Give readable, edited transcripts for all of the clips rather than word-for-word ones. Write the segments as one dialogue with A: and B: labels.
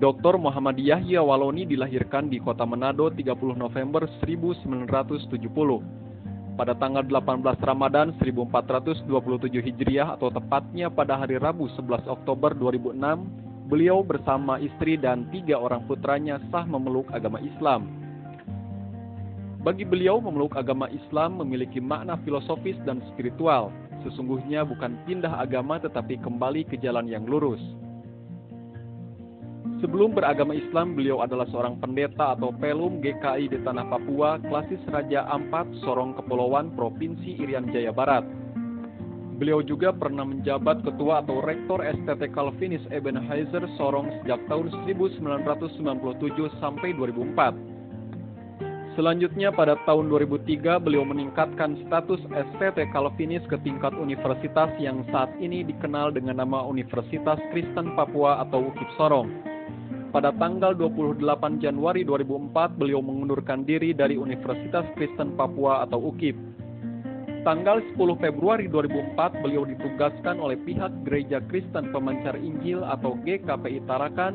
A: Dr. Muhammad Yahya Waloni dilahirkan di kota Manado 30 November 1970. Pada tanggal 18 Ramadan 1427 Hijriah atau tepatnya pada hari Rabu 11 Oktober 2006, beliau bersama istri dan 3 orang putranya sah memeluk agama Islam. Bagi beliau, memeluk agama Islam memiliki makna filosofis dan spiritual. Sesungguhnya bukan pindah agama tetapi kembali ke jalan yang lurus. Sebelum beragama Islam, beliau adalah seorang pendeta atau pelum GKI di Tanah Papua, Klasis Raja Ampat, Sorong Kepulauan, Provinsi Irian Jaya Barat. Beliau juga pernah menjabat ketua atau rektor STT Calvinis Ebenezer Sorong sejak tahun 1997 sampai 2004. Selanjutnya pada tahun 2003 beliau meningkatkan status STT Calvinis ke tingkat universitas yang saat ini dikenal dengan nama Universitas Kristen Papua atau UKIP Sorong. Pada tanggal 28 Januari 2004 beliau mengundurkan diri dari Universitas Kristen Papua atau UKIP. Tanggal 10 Februari 2004 beliau ditugaskan oleh pihak Gereja Kristen Pemancar Injil atau GKPI Tarakan.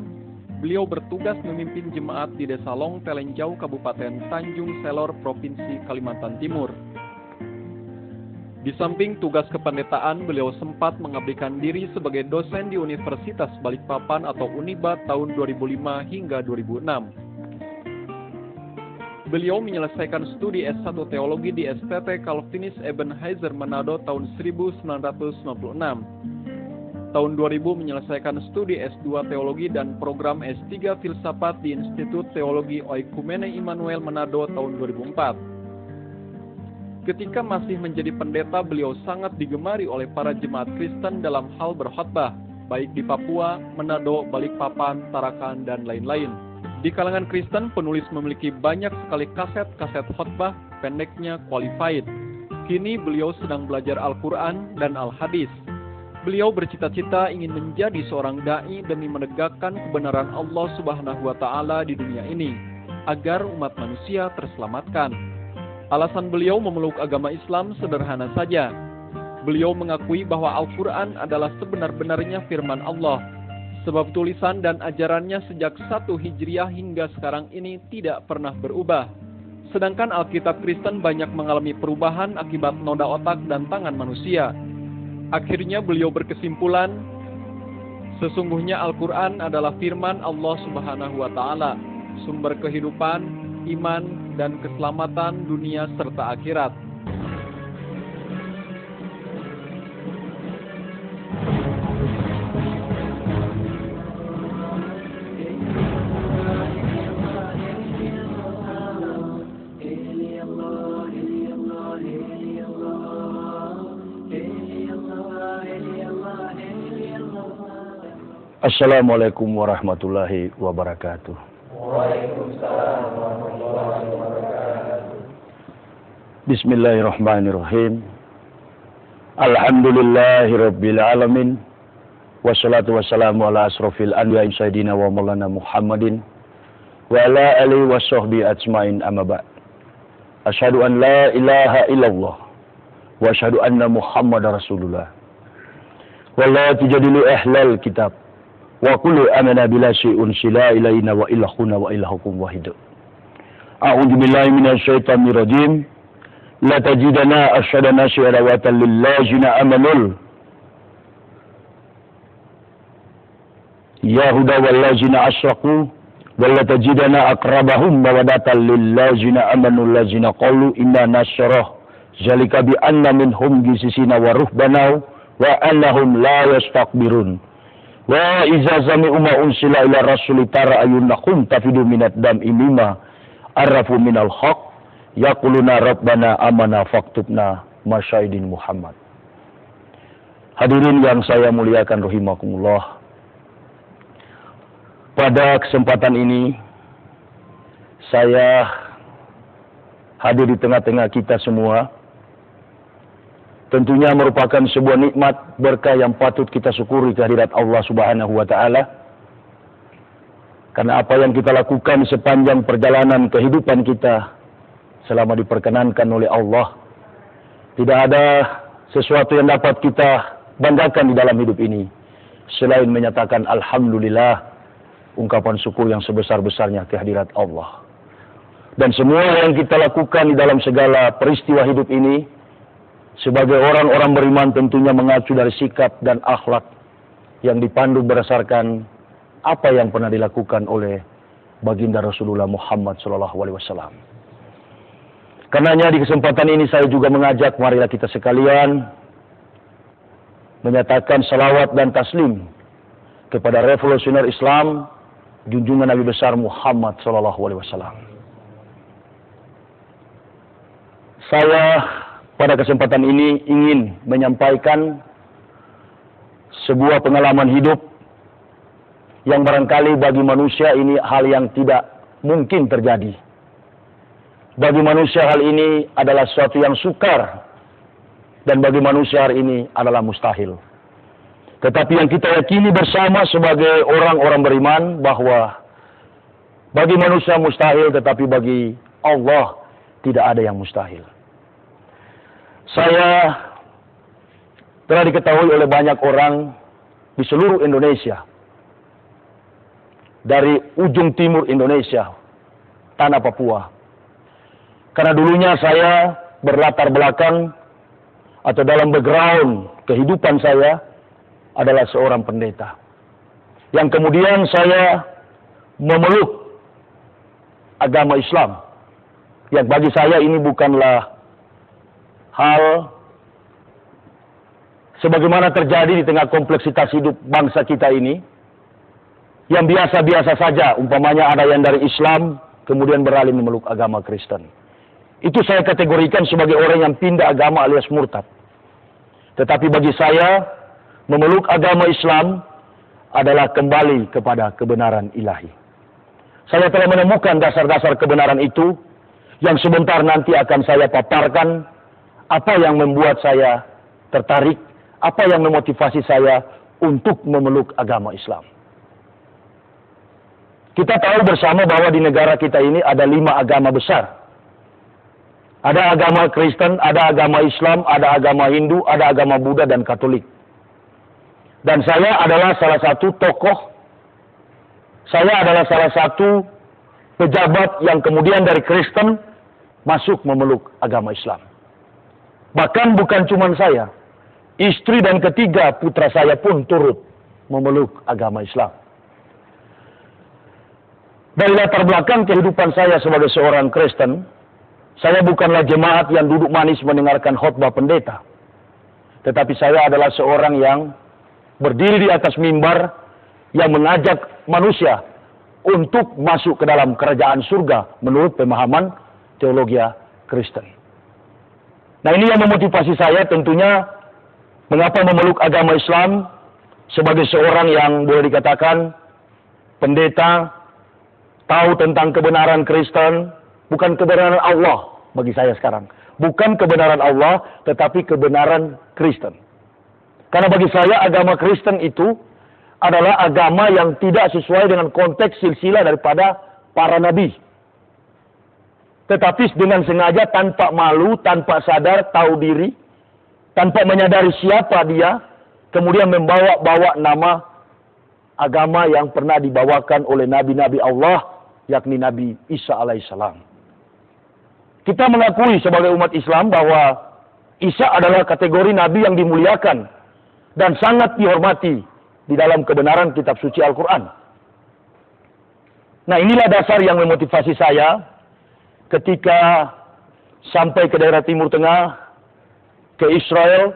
A: Beliau bertugas memimpin jemaat di Desa Long Telenjau, Kabupaten Tanjung Selor, Provinsi Kalimantan Timur. Di samping tugas kependetaan, beliau sempat mengabdikan diri sebagai dosen di Universitas Balikpapan atau Uniba tahun 2005 hingga 2006. Beliau menyelesaikan studi S1 Teologi di STT Calvinis Ebenezer Manado tahun 1996. Tahun 2000 menyelesaikan studi S2 Teologi dan program S3 Filsafat di Institut Teologi Oikumene Immanuel Manado tahun 2004. Ketika masih menjadi pendeta, beliau sangat digemari oleh para jemaat Kristen dalam hal berkhotbah, baik di Papua, Manado, Balikpapan, Tarakan, dan lain-lain. Di kalangan Kristen, penulis memiliki banyak sekali kaset-kaset khotbah, pendeknya qualified. Kini beliau sedang belajar Al-Quran dan Al-Hadis. Beliau bercita-cita ingin menjadi seorang da'i demi menegakkan kebenaran Allah Subhanahu wa Ta'ala di dunia ini, agar umat manusia terselamatkan. Alasan beliau memeluk agama Islam sederhana saja. Beliau mengakui bahwa Al-Quran adalah sebenar-benarnya firman Allah, sebab tulisan dan ajarannya sejak 1 Hijriah hingga sekarang ini tidak pernah berubah. Sedangkan Alkitab Kristen banyak mengalami perubahan akibat noda otak dan tangan manusia. Akhirnya beliau berkesimpulan, sesungguhnya Al-Quran adalah firman Allah Subhanahu wa Ta'ala, sumber kehidupan, iman, dan keselamatan dunia serta akhirat.
B: Assalamualaikum warahmatullahi wabarakatuh.
C: Waalaikumsalam warahmatullahi wabarakatuh.
B: Bismillahirrahmanirrahim. Alhamdulillahirabbil alamin. Wassalatu wassalamu ala asrofil anbiya'i sayyidina wa maulana Muhammadin wa ala alihi washabbihi ajmain, amma ba'd. Asyhadu an la ilaha illallah wa asyhadu anna Muhammadar Rasulullah. Wala tujadilu ahlal kitab wa kullu amana bila syai'un sila ilaina wa ilahuna wa ilahukum wahid. A'udzu billahi minasy syaithanir rajim. La tajidana asyadana syadawatan lillazina amanul yahuda wallazina asyraku wa la tajidana aqrabahum mawaddatan lillazina amanul lazina qalu inna nasyrah zalika bi anna minhum qissisina wa ruhbana wa annahum la yastakbirun. Wa iza zami'u ma unsila ila rasuli tara ayunakum tafidu minad dam'i mimma arafu minal haq yaquluna rabbana amana faktubna masyahidin Muhammad. Hadirin yang saya muliakan rahimakumullah. Pada kesempatan ini saya hadir di tengah-tengah kita semua. Tentunya merupakan sebuah nikmat berkah yang patut kita syukuri kehadirat Allah Subhanahu wa Ta'ala. Karena apa yang kita lakukan sepanjang perjalanan kehidupan kita selama diperkenankan oleh Allah, tidak ada sesuatu yang dapat kita banggakan di dalam hidup ini selain menyatakan alhamdulillah, ungkapan syukur yang sebesar-besarnya kehadirat Allah. Dan semua yang kita lakukan di dalam segala peristiwa hidup ini, sebagai orang-orang beriman tentunya mengacu dari sikap dan akhlak yang dipandu berdasarkan apa yang pernah dilakukan oleh baginda Rasulullah Muhammad SAW. Karenanya di kesempatan ini saya juga mengajak marilah kita sekalian menyatakan salawat dan taslim kepada revolusioner Islam, junjungan Nabi besar Muhammad SAW. Saya pada kesempatan ini ingin menyampaikan sebuah pengalaman hidup yang barangkali bagi manusia ini hal yang tidak mungkin terjadi. Bagi manusia hal ini adalah sesuatu yang sukar, dan bagi manusia hari ini adalah mustahil. Tetapi yang kita yakini bersama sebagai orang-orang beriman bahwa bagi manusia mustahil, tetapi bagi Allah tidak ada yang mustahil. Saya telah diketahui oleh banyak orang di seluruh Indonesia, dari ujung timur Indonesia, tanah Papua. Karena dulunya saya berlatar belakang atau dalam background kehidupan saya adalah seorang pendeta. Yang kemudian saya memeluk agama Islam. Yang bagi saya ini bukanlah hal sebagaimana terjadi di tengah kompleksitas hidup bangsa kita ini, yang biasa-biasa saja, umpamanya ada yang dari Islam kemudian beralih memeluk agama Kristen. Itu saya kategorikan sebagai orang yang pindah agama alias murtad. Tetapi bagi saya, memeluk agama Islam adalah kembali kepada kebenaran ilahi. Saya telah menemukan dasar-dasar kebenaran itu, yang sebentar nanti akan saya paparkan apa yang membuat saya tertarik, apa yang memotivasi saya untuk memeluk agama Islam. Kita tahu bersama bahwa di negara kita ini ada 5 agama besar. Ada agama Kristen, ada agama Islam, ada agama Hindu, ada agama Buddha dan Katolik. Dan saya adalah salah satu tokoh, saya adalah salah satu pejabat yang kemudian dari Kristen masuk memeluk agama Islam. Bahkan bukan cuma saya, istri dan ketiga putra saya pun turut memeluk agama Islam. Dari latar belakang kehidupan saya sebagai seorang Kristen, saya bukanlah jemaat yang duduk manis mendengarkan khotbah pendeta. Tetapi saya adalah seorang yang berdiri di atas mimbar yang mengajak manusia untuk masuk ke dalam kerajaan surga menurut pemahaman teologi Kristen. Nah, ini yang memotivasi saya tentunya mengapa memeluk agama Islam sebagai seorang yang boleh dikatakan pendeta, tahu tentang kebenaran Kristen, bukan kebenaran Allah bagi saya sekarang. Bukan kebenaran Allah, tetapi kebenaran Kristen. Karena bagi saya agama Kristen itu adalah agama yang tidak sesuai dengan konteks silsilah daripada para nabi. Tetapi dengan sengaja, tanpa malu, tanpa sadar, tahu diri, tanpa menyadari siapa dia, kemudian membawa-bawa nama agama yang pernah dibawakan oleh nabi-nabi Allah, yakni Nabi Isa alaihissalam. Kita mengakui sebagai umat Islam bahwa Isa adalah kategori nabi yang dimuliakan dan sangat dihormati di dalam kebenaran kitab suci Al-Quran. Nah, inilah dasar yang memotivasi saya ketika sampai ke daerah Timur Tengah, ke Israel,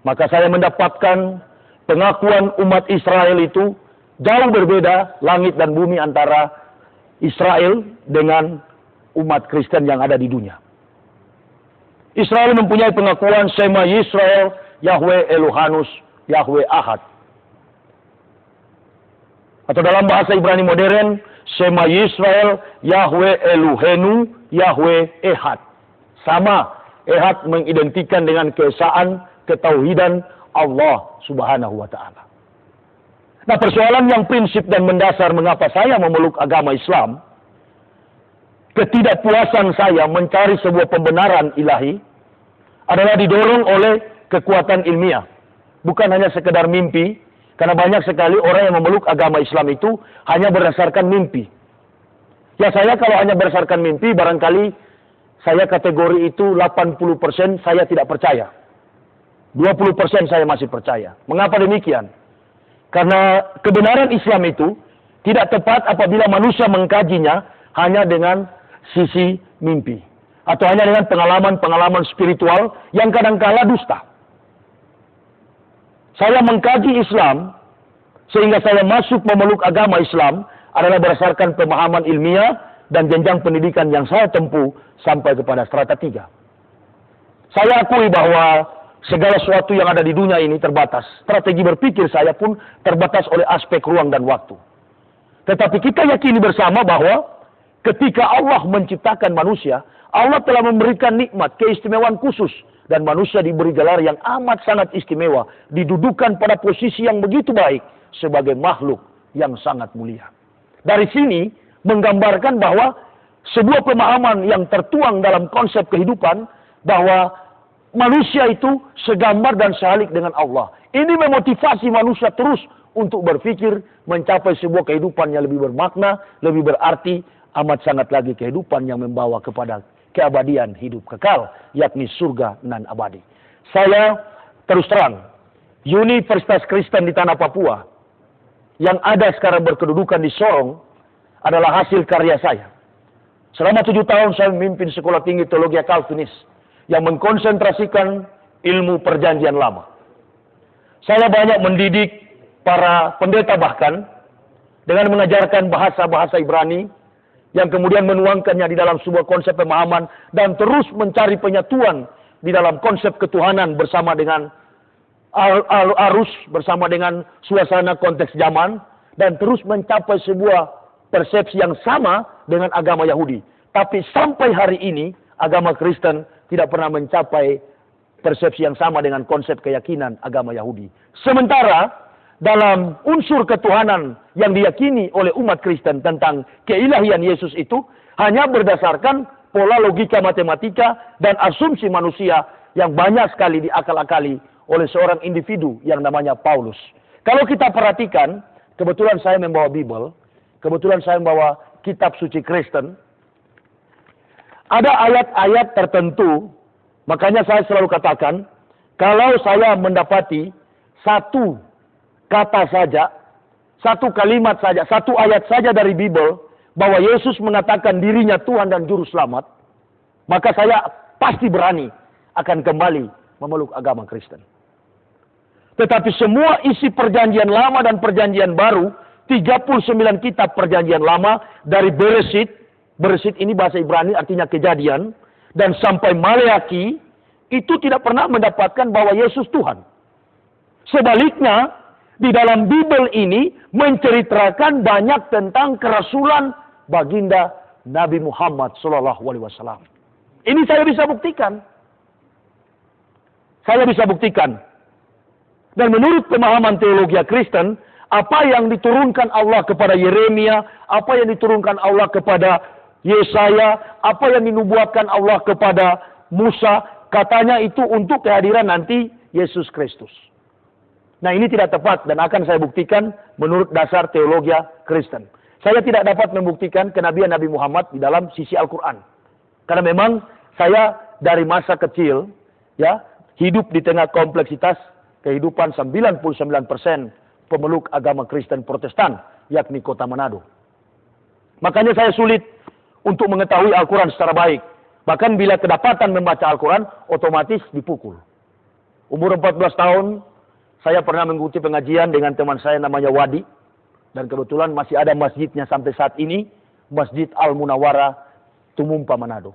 B: maka saya mendapatkan pengakuan umat Israel itu jauh berbeda langit dan bumi antara Israel dengan umat Kristen yang ada di dunia. Israel mempunyai pengakuan Shema Yisrael, Yahweh Elohanus, Yahweh Ahad. Atau dalam bahasa Ibrani modern, Shema Yisrael, Yahweh Elohenu, Yahweh Ehad. Sama, Ehad mengidentikan dengan keesaan, ketauhidan Allah Subhanahu wa Ta'ala. Nah, persoalan yang prinsip dan mendasar mengapa saya memeluk agama Islam, ketidakpuasan saya mencari sebuah pembenaran ilahi adalah didorong oleh kekuatan ilmiah. Bukan hanya sekedar mimpi, Karena banyak sekali orang yang memeluk agama Islam itu hanya berdasarkan mimpi. Ya saya kalau hanya berdasarkan mimpi, barangkali saya kategori itu 80% saya tidak percaya. 20% saya masih percaya. Mengapa demikian? Karena kebenaran Islam itu tidak tepat apabila manusia mengkajinya hanya dengan sisi mimpi. Atau hanya dengan pengalaman-pengalaman spiritual yang kadangkala dusta. Saya mengkaji Islam, sehingga saya masuk memeluk agama Islam, adalah berdasarkan pemahaman ilmiah dan jenjang pendidikan yang saya tempuh sampai kepada strata 3. Saya akui bahwa segala sesuatu yang ada di dunia ini terbatas. Strategi berpikir saya pun terbatas oleh aspek ruang dan waktu. Tetapi kita yakini bersama bahwa ketika Allah menciptakan manusia, Allah telah memberikan nikmat, keistimewaan khusus. Dan manusia diberi gelar yang amat sangat istimewa. Didudukan pada posisi yang begitu baik sebagai makhluk yang sangat mulia. Dari sini menggambarkan bahwa sebuah pemahaman yang tertuang dalam konsep kehidupan bahwa manusia itu segambar dan sehalik dengan Allah. Ini memotivasi manusia terus untuk berpikir mencapai sebuah kehidupan yang lebih bermakna, lebih berarti, amat sangat lagi kehidupan yang membawa kepada keabadian hidup kekal, yakni surga nan abadi. Saya terus terang, Universitas Kristen di Tanah Papua yang ada sekarang berkedudukan di Sorong adalah hasil karya saya. Selama 7 tahun saya memimpin Sekolah Tinggi Teologi Calvinis yang mengkonsentrasikan ilmu perjanjian lama. Saya banyak mendidik para pendeta bahkan dengan mengajarkan bahasa-bahasa Ibrani yang kemudian menuangkannya di dalam sebuah konsep pemahaman dan terus mencari penyatuan di dalam konsep ketuhanan bersama dengan arus, bersama dengan suasana konteks zaman, dan terus mencapai sebuah persepsi yang sama dengan agama Yahudi. Tapi sampai hari ini agama Kristen tidak pernah mencapai persepsi yang sama dengan konsep keyakinan agama Yahudi. Sementara dalam unsur ketuhanan yang diyakini oleh umat Kristen tentang keilahian Yesus itu hanya berdasarkan pola logika matematika dan asumsi manusia yang banyak sekali diakal-akali oleh seorang individu yang namanya Paulus. Kalau kita perhatikan, kebetulan saya membawa Bible, kebetulan saya membawa kitab suci Kristen, ada ayat-ayat tertentu, makanya saya selalu katakan, kalau saya mendapati satu kata saja, satu kalimat saja, satu ayat saja dari Bible, bahwa Yesus mengatakan dirinya Tuhan dan Juru Selamat, maka saya pasti berani akan kembali memeluk agama Kristen. Tetapi semua isi perjanjian lama dan perjanjian baru, 39 kitab perjanjian lama, dari Beresit, Beresit ini bahasa Ibrani artinya kejadian, dan sampai Maleaki, itu tidak pernah mendapatkan bahwa Yesus Tuhan. Sebaliknya, di dalam Bible ini menceritakan banyak tentang kerasulan baginda Nabi Muhammad SAW. Ini saya bisa buktikan. Saya bisa buktikan. Dan menurut pemahaman teologi Kristen, apa yang diturunkan Allah kepada Yeremia, apa yang diturunkan Allah kepada Yesaya, apa yang dinubuatkan Allah kepada Musa, katanya itu untuk kehadiran nanti Yesus Kristus. Nah, ini tidak tepat dan akan saya buktikan menurut dasar teologi Kristen. Saya tidak dapat membuktikan kenabian Nabi Muhammad di dalam sisi Al-Quran. Karena memang saya dari masa kecil ya hidup di tengah kompleksitas kehidupan 99% pemeluk agama Kristen Protestan, yakni kota Manado. Makanya saya sulit untuk mengetahui Al-Quran secara baik. Bahkan bila kedapatan membaca Al-Quran, otomatis dipukul. Umur 14 tahun, saya pernah mengikuti pengajian dengan teman saya namanya Wadi. Dan kebetulan masih ada masjidnya sampai saat ini. Masjid Al-Munawwarah, Tumumpa, Manado.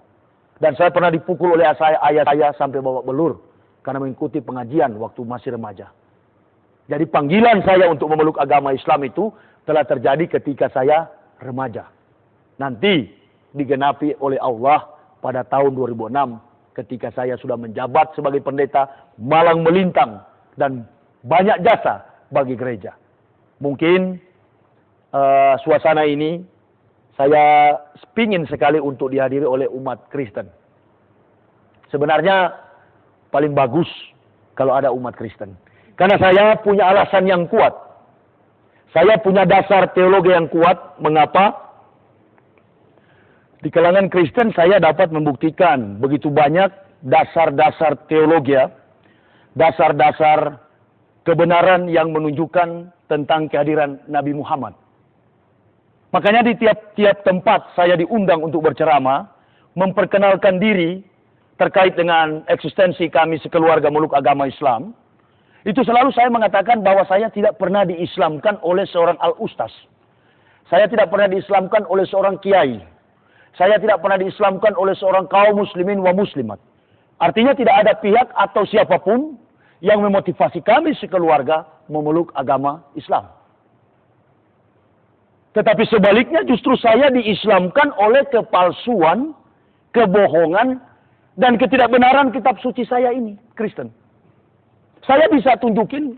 B: Dan saya pernah dipukul oleh ayah saya sampai bawa belur. Karena mengikuti pengajian waktu masih remaja. Jadi panggilan saya untuk memeluk agama Islam itu telah terjadi ketika saya remaja. Nanti digenapi oleh Allah pada tahun 2006. Ketika saya sudah menjabat sebagai pendeta malang melintang. Dan banyak jasa bagi gereja. Mungkin suasana ini saya pingin sekali untuk dihadiri oleh umat Kristen. Sebenarnya paling bagus kalau ada umat Kristen. Karena saya punya alasan yang kuat Saya punya dasar teologi yang kuat. Mengapa? Di kalangan Kristen saya dapat membuktikan begitu banyak dasar-dasar teologi, dasar-dasar kebenaran yang menunjukkan tentang kehadiran Nabi Muhammad. Makanya di tiap-tiap tempat saya diundang untuk berceramah, memperkenalkan diri terkait dengan eksistensi kami sekeluarga meluk agama Islam. Itu selalu saya mengatakan bahwa saya tidak pernah diislamkan oleh seorang al-ustaz. Saya tidak pernah diislamkan oleh seorang kiai. Saya tidak pernah diislamkan oleh seorang kaum muslimin wa muslimat. Artinya tidak ada pihak atau siapapun yang memotivasi kami sekeluarga memeluk agama Islam. Tetapi sebaliknya justru saya diislamkan oleh kepalsuan, kebohongan, dan ketidakbenaran kitab suci saya ini, Kristen. Saya bisa tunjukin,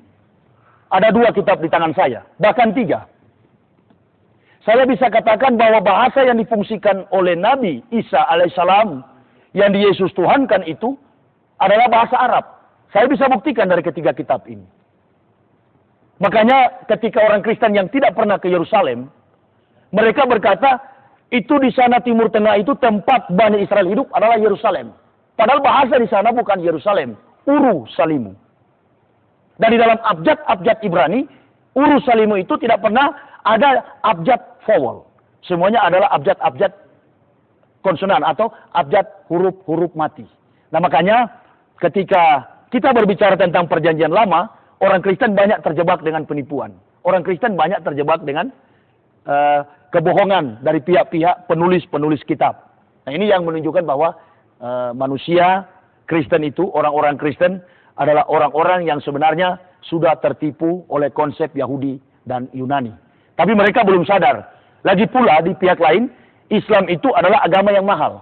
B: ada 2 kitab di tangan saya, bahkan 3. Saya bisa katakan bahwa bahasa yang difungsikan oleh Nabi Isa alaihissalam, yang di Yesus Tuhankan itu, adalah bahasa Arab. Saya bisa buktikan dari ketiga kitab ini. Makanya ketika orang Kristen yang tidak pernah ke Yerusalem, mereka berkata, itu di sana Timur Tengah itu tempat Bani Israel hidup adalah Yerusalem. Padahal bahasa di sana bukan Yerusalem, Urusalimu. Dan di dalam abjad-abjad Ibrani, Urusalimu itu tidak pernah ada abjad vowel. Semuanya adalah abjad-abjad konsonan atau abjad huruf-huruf mati. Nah makanya ketika kita berbicara tentang perjanjian lama, orang Kristen banyak terjebak dengan penipuan. Orang Kristen banyak terjebak dengan kebohongan dari pihak-pihak penulis-penulis kitab. Nah ini yang menunjukkan bahwa manusia Kristen itu, orang-orang Kristen adalah orang-orang yang sebenarnya sudah tertipu oleh konsep Yahudi dan Yunani. Tapi mereka belum sadar. Lagi pula di pihak lain, Islam itu adalah agama yang mahal.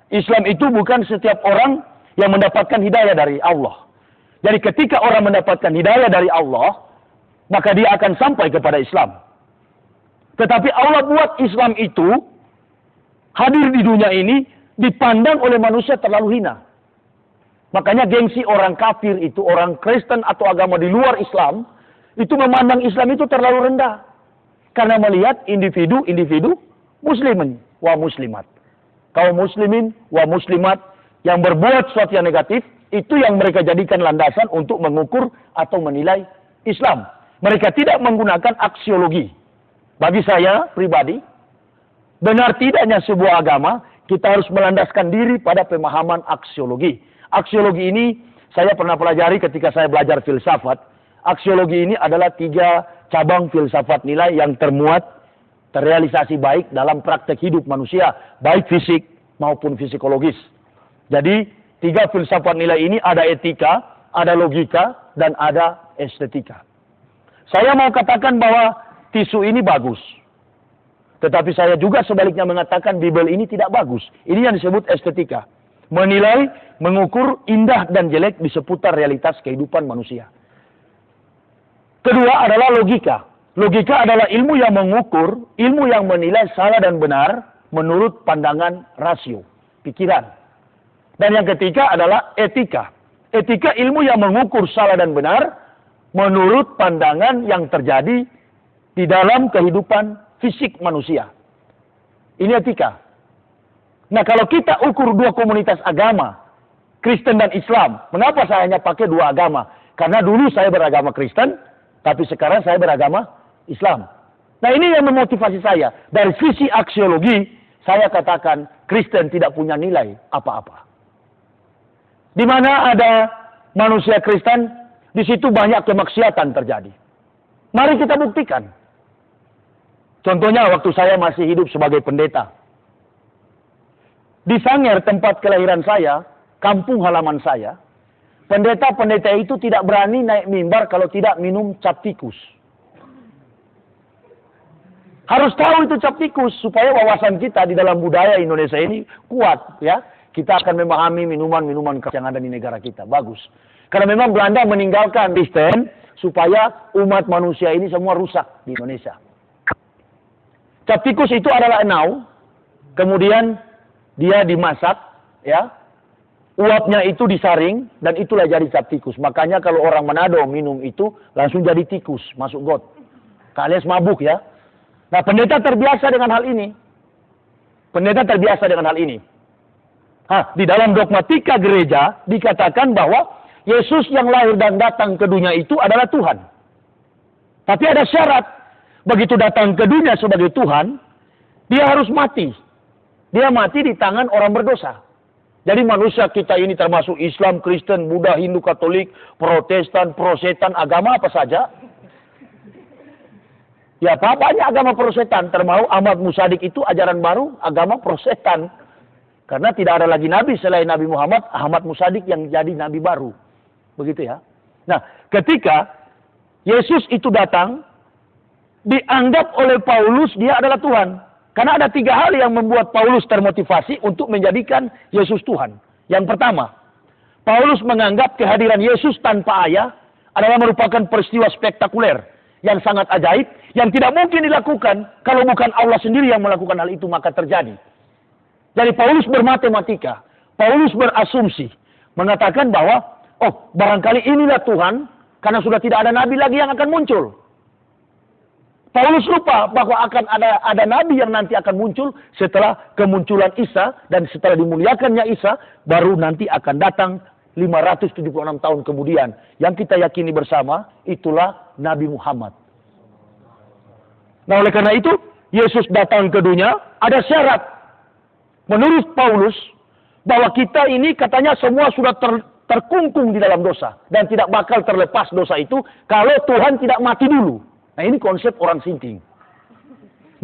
B: Islam itu bukan setiap orang yang mendapatkan hidayah dari Allah. Jadi ketika orang mendapatkan hidayah dari Allah, maka dia akan sampai kepada Islam. Tetapi Allah buat Islam itu hadir di dunia ini dipandang oleh manusia terlalu hina. Makanya gengsi orang kafir itu, orang Kristen atau agama di luar Islam, itu memandang Islam itu terlalu rendah. Karena melihat individu-individu muslimin wa muslimat. Kaum muslimin wa muslimat yang berbuat sesuatu yang negatif, itu yang mereka jadikan landasan untuk mengukur atau menilai Islam. Mereka tidak menggunakan aksiologi. Bagi saya pribadi, benar tidaknya sebuah agama, kita harus melandaskan diri pada pemahaman aksiologi. Aksiologi ini saya pernah pelajari ketika saya belajar filsafat. Aksiologi ini adalah 3 cabang filsafat nilai yang terrealisasi baik dalam praktek hidup manusia, baik fisik maupun psikologis. Jadi 3 filsafat nilai ini ada etika, ada logika, dan ada estetika. Saya mau katakan bahwa tisu ini bagus. Tetapi saya juga sebaliknya mengatakan Bible ini tidak bagus. Ini yang disebut estetika. Menilai, mengukur indah dan jelek di seputar realitas kehidupan manusia. Kedua adalah logika. Logika adalah ilmu yang mengukur, ilmu yang menilai salah dan benar menurut pandangan rasio, pikiran. Dan yang ketiga adalah etika. Etika ilmu yang mengukur salah dan benar menurut pandangan yang terjadi di dalam kehidupan fisik manusia. Ini etika. Nah kalau kita ukur 2 komunitas agama, Kristen dan Islam, mengapa saya hanya pakai 2 agama? Karena dulu saya beragama Kristen, tapi sekarang saya beragama Islam. Nah ini yang memotivasi saya. Dari sisi aksiologi, saya katakan Kristen tidak punya nilai apa-apa. Di mana ada manusia Kristen, di situ banyak kemaksiatan terjadi. Mari kita buktikan. Contohnya waktu saya masih hidup sebagai pendeta. Di Sangir, tempat kelahiran saya, kampung halaman saya, pendeta-pendeta itu tidak berani naik mimbar kalau tidak minum cap tikus. Harus tahu itu cap tikus supaya wawasan kita di dalam budaya Indonesia ini kuat, ya. Kita akan memahami minuman-minuman yang ada di negara kita. Bagus. Karena memang Belanda meninggalkan Kristen supaya umat manusia ini semua rusak di Indonesia. Cap tikus itu adalah enau, kemudian dia dimasak, ya. Uapnya itu disaring, dan itulah jadi cap tikus. Makanya kalau orang Manado minum itu, langsung jadi tikus, masuk got. alias mabuk ya. Nah, pendeta terbiasa dengan hal ini. Pendeta terbiasa dengan hal ini. Di dalam dogmatika gereja dikatakan bahwa Yesus yang lahir dan datang ke dunia itu adalah Tuhan. Tapi ada syarat. Begitu datang ke dunia sebagai Tuhan, dia harus mati. Dia mati di tangan orang berdosa. Jadi manusia kita ini termasuk Islam, Kristen, Buddha, Hindu, Katolik, Protestan, Prosetan, agama apa saja. Ya banyak agama Prosetan, termasuk Ahmad Musadik itu ajaran baru, agama Prosetan. Karena tidak ada lagi Nabi selain Nabi Muhammad, Ahmad Musadik yang jadi Nabi baru. Begitu ya. Nah, ketika Yesus itu datang, dianggap oleh Paulus dia adalah Tuhan. Karena ada 3 hal yang membuat Paulus termotivasi untuk menjadikan Yesus Tuhan. Yang pertama, Paulus menganggap kehadiran Yesus tanpa ayah adalah merupakan peristiwa spektakuler yang sangat ajaib, yang tidak mungkin dilakukan kalau bukan Allah sendiri yang melakukan hal itu maka terjadi. Jadi Paulus bermatematika, Paulus berasumsi, mengatakan bahwa, barangkali inilah Tuhan, karena sudah tidak ada nabi lagi yang akan muncul. Paulus lupa bahwa akan ada nabi yang nanti akan muncul setelah kemunculan Isa, dan setelah dimuliakannya Isa, baru nanti akan datang 576 tahun kemudian. Yang kita yakini bersama, itulah Nabi Muhammad. Nah, oleh karena itu, Yesus datang ke dunia, ada syarat. Menurut Paulus, bahwa kita ini katanya semua sudah terkungkung di dalam dosa. Dan tidak bakal terlepas dosa itu, kalau Tuhan tidak mati dulu. Nah, ini konsep orang sinting.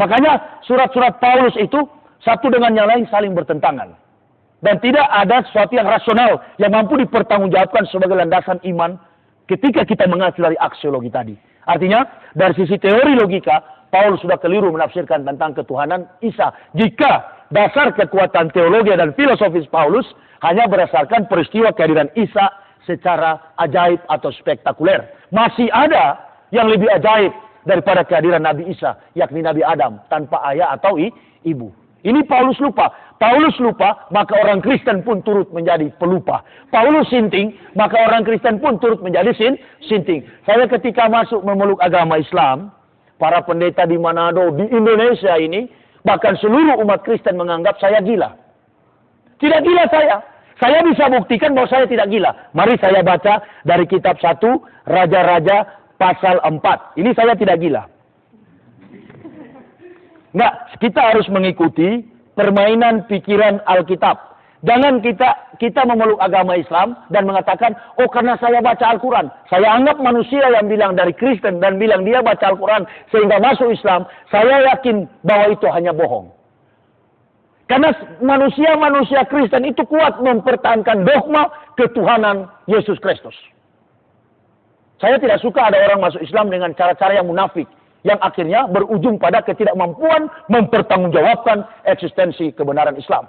B: Makanya surat-surat Paulus itu satu dengan yang lain saling bertentangan. Dan tidak ada sesuatu yang rasional yang mampu dipertanggungjawabkan sebagai landasan iman ketika kita mengacu dari aksiologi tadi. Artinya, dari sisi teori logika, Paulus sudah keliru menafsirkan tentang ketuhanan Isa. Jika dasar kekuatan teologi dan filosofis Paulus hanya berdasarkan peristiwa kehadiran Isa secara ajaib atau spektakuler. Masih ada yang lebih ajaib daripada kehadiran Nabi Isa, yakni Nabi Adam, tanpa ayah atau ibu. Ini Paulus lupa. Paulus lupa, maka orang Kristen pun turut menjadi pelupa. Paulus sinting, maka orang Kristen pun turut menjadi sinting. Saya ketika masuk memeluk agama Islam, para pendeta di Manado, di Indonesia ini, bahkan seluruh umat Kristen menganggap saya gila. Tidak gila saya. Saya bisa buktikan bahwa saya tidak gila. Mari saya baca dari kitab 1 Raja-Raja pasal 4. Ini saya tidak gila. Enggak, kita harus mengikuti permainan pikiran Alkitab. Jangan kita memeluk agama Islam dan mengatakan, karena saya baca Al-Quran. Saya anggap manusia yang bilang dari Kristen dan bilang dia baca Al-Quran sehingga masuk Islam, saya yakin bahwa itu hanya bohong. Karena manusia-manusia Kristen itu kuat mempertahankan dogma ketuhanan Yesus Kristus. Saya tidak suka ada orang masuk Islam dengan cara-cara yang munafik, yang akhirnya berujung pada ketidakmampuan mempertanggungjawabkan eksistensi kebenaran Islam.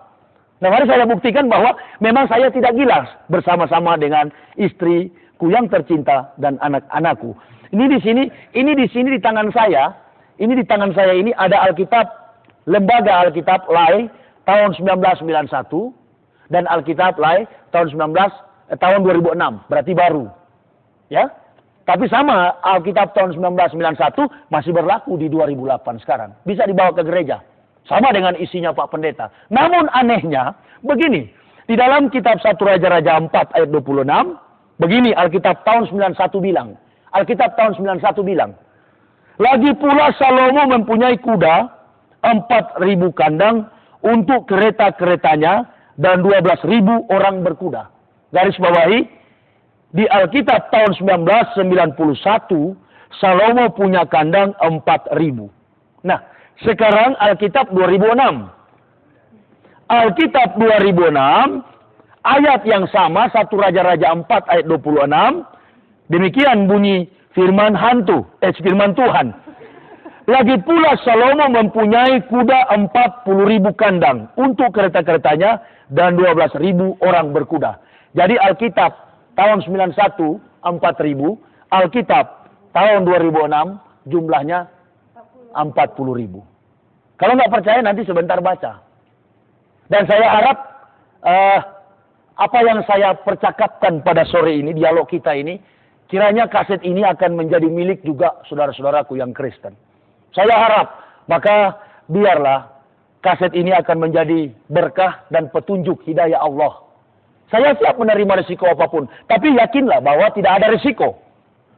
B: Nah, mari saya buktikan bahwa memang saya tidak gila bersama-sama dengan istriku yang tercinta dan anak-anakku. Ini di sini di tangan saya, ini ada Alkitab, Lembaga Alkitab Lai tahun 1991 dan Alkitab Lai tahun 2006, berarti baru. Ya. Tapi sama, Alkitab tahun 1991 masih berlaku di 2008 sekarang. Bisa dibawa ke gereja. Sama dengan isinya Pak Pendeta. Namun anehnya, begini. Di dalam kitab 1 Raja-Raja 4 ayat 26, begini Alkitab tahun 91 bilang. Alkitab tahun 91 bilang. Lagi pula Salomo mempunyai kuda, 4.000 kandang, untuk kereta-keretanya, dan 12.000 orang berkuda. Garis bawahi, di Alkitab tahun 1991, Salomo punya kandang 4.000. Nah, sekarang Alkitab 2006. Alkitab 2006, ayat yang sama, 1 Raja-Raja 4 ayat 26, demikian bunyi firman firman Tuhan. Lagi pula Salomo mempunyai kuda 40.000 kandang untuk kereta-keretanya dan 12.000 orang berkuda. Jadi Alkitab tahun 91, 4.000. Alkitab tahun 2006, jumlahnya 40.000. Kalau nggak percaya, nanti sebentar baca. Dan saya harap, apa yang saya percakapkan pada sore ini, dialog kita ini, kiranya kaset ini akan menjadi milik juga saudara-saudaraku yang Kristen. Saya harap, maka biarlah kaset ini akan menjadi berkah dan petunjuk hidayah Allah. Saya siap menerima risiko apapun, tapi yakinlah bahwa tidak ada risiko.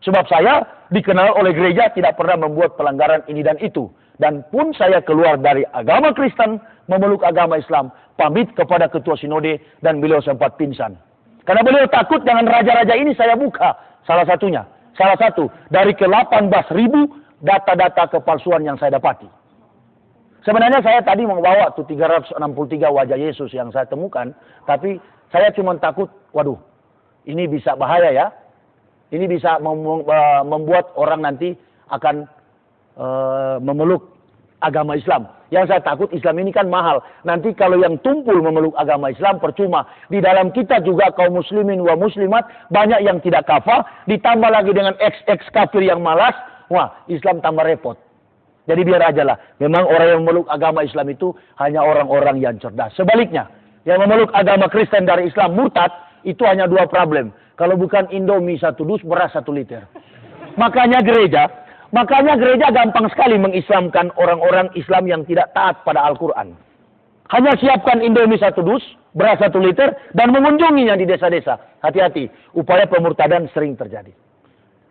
B: Sebab saya dikenal oleh gereja tidak pernah membuat pelanggaran ini dan itu. Dan pun saya keluar dari agama Kristen, memeluk agama Islam, pamit kepada ketua sinode, dan beliau sempat pingsan. Karena beliau takut dengan raja-raja ini saya buka salah satunya. Salah satu dari ke-18.000 data-data kepalsuan yang saya dapati. Sebenarnya saya tadi membawa tuh 363 wajah Yesus yang saya temukan, tapi saya cuma takut, waduh, ini bisa bahaya ya. Ini bisa membuat orang nanti akan memeluk agama Islam. Yang saya takut Islam ini kan mahal. Nanti kalau yang tumpul memeluk agama Islam percuma. Di dalam kita juga kaum muslimin wa muslimat banyak yang tidak kafir. Ditambah lagi dengan ex kafir yang malas. Wah, Islam tambah repot. Jadi biar aja lah. Memang orang yang memeluk agama Islam itu hanya orang-orang yang cerdas. Sebaliknya, yang memeluk agama Kristen dari Islam murtad itu hanya dua problem. Kalau bukan Indomie 1 dus, beras 1 liter. Makanya gereja gampang sekali mengislamkan orang-orang Islam yang tidak taat pada Al-Quran. Hanya siapkan Indomie 1 dus, beras 1 liter, dan mengunjunginya di desa-desa. Hati-hati, upaya pemurtadan sering terjadi.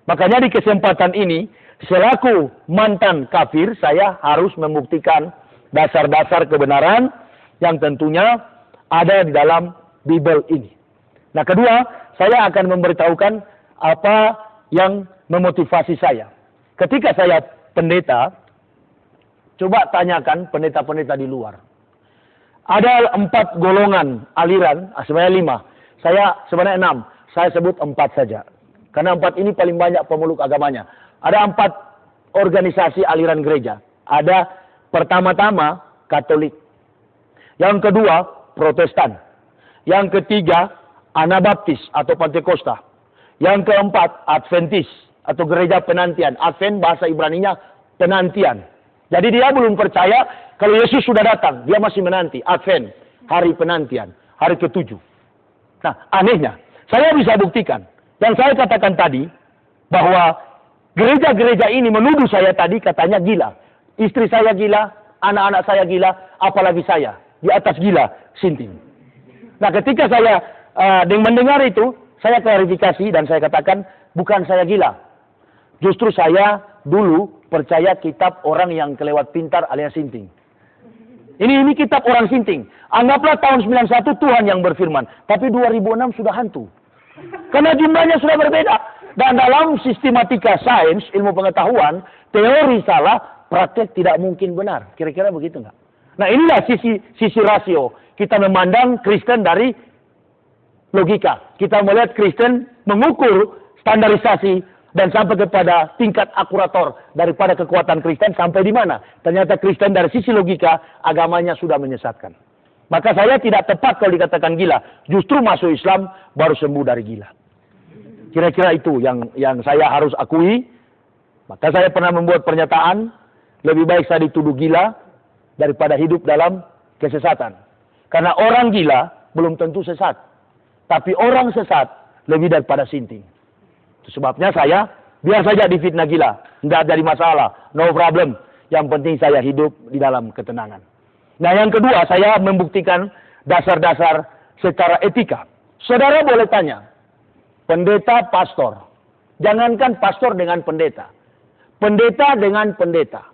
B: Makanya di kesempatan ini, selaku mantan kafir, saya harus membuktikan dasar-dasar kebenaran yang tentunya ada di dalam Bible ini. Nah, kedua, saya akan memberitahukan apa yang memotivasi saya. Ketika saya pendeta, coba tanyakan pendeta-pendeta di luar. Ada 4 golongan aliran, sebenarnya 5. Saya sebenarnya 6. Saya sebut 4 saja. Karena 4 ini paling banyak pemeluk agamanya. Ada 4 organisasi aliran gereja. Ada pertama-tama Katolik. Yang kedua Protestan. Yang ketiga Anabaptis atau Pentakosta. Yang keempat Adventis atau gereja penantian. Advent bahasa Ibraninya penantian. Jadi dia belum percaya kalau Yesus sudah datang. Dia masih menanti. Advent, hari penantian, hari ke-7. Nah, anehnya, saya bisa buktikan. Yang saya katakan tadi, bahwa gereja-gereja ini menuduh saya tadi katanya gila. Istri saya gila, anak-anak saya gila, apalagi saya. Di atas gila, sinting. Nah, ketika saya mendengar itu, saya klarifikasi dan saya katakan, bukan saya gila. Justru saya dulu percaya kitab orang yang kelewat pintar alias sinting. Ini kitab orang sinting. Anggaplah tahun 91 Tuhan yang berfirman. Tapi 2006 sudah hantu. Karena jumlahnya sudah berbeda. Dan dalam sistematika sains, ilmu pengetahuan, teori salah, praktek tidak mungkin benar. Kira-kira begitu nggak? Nah, inilah sisi rasio. Kita memandang Kristen dari logika. Kita melihat Kristen mengukur standarisasi dan sampai kepada tingkat akurator daripada kekuatan Kristen sampai di mana. Ternyata Kristen dari sisi logika agamanya sudah menyesatkan. Maka saya tidak tepat kalau dikatakan gila. Justru masuk Islam baru sembuh dari gila. Kira-kira itu yang saya harus akui. Maka saya pernah membuat pernyataan, lebih baik saya dituduh gila daripada hidup dalam kesesatan. Karena orang gila belum tentu sesat. Tapi orang sesat lebih daripada sinting. Itu sebabnya saya biar saja difitnah gila. Tidak jadi masalah. No problem. Yang penting saya hidup di dalam ketenangan. Nah, yang kedua, saya membuktikan dasar-dasar secara etika. Saudara boleh tanya, pendeta, pastor. Jangankan pastor dengan pendeta. Pendeta dengan pendeta.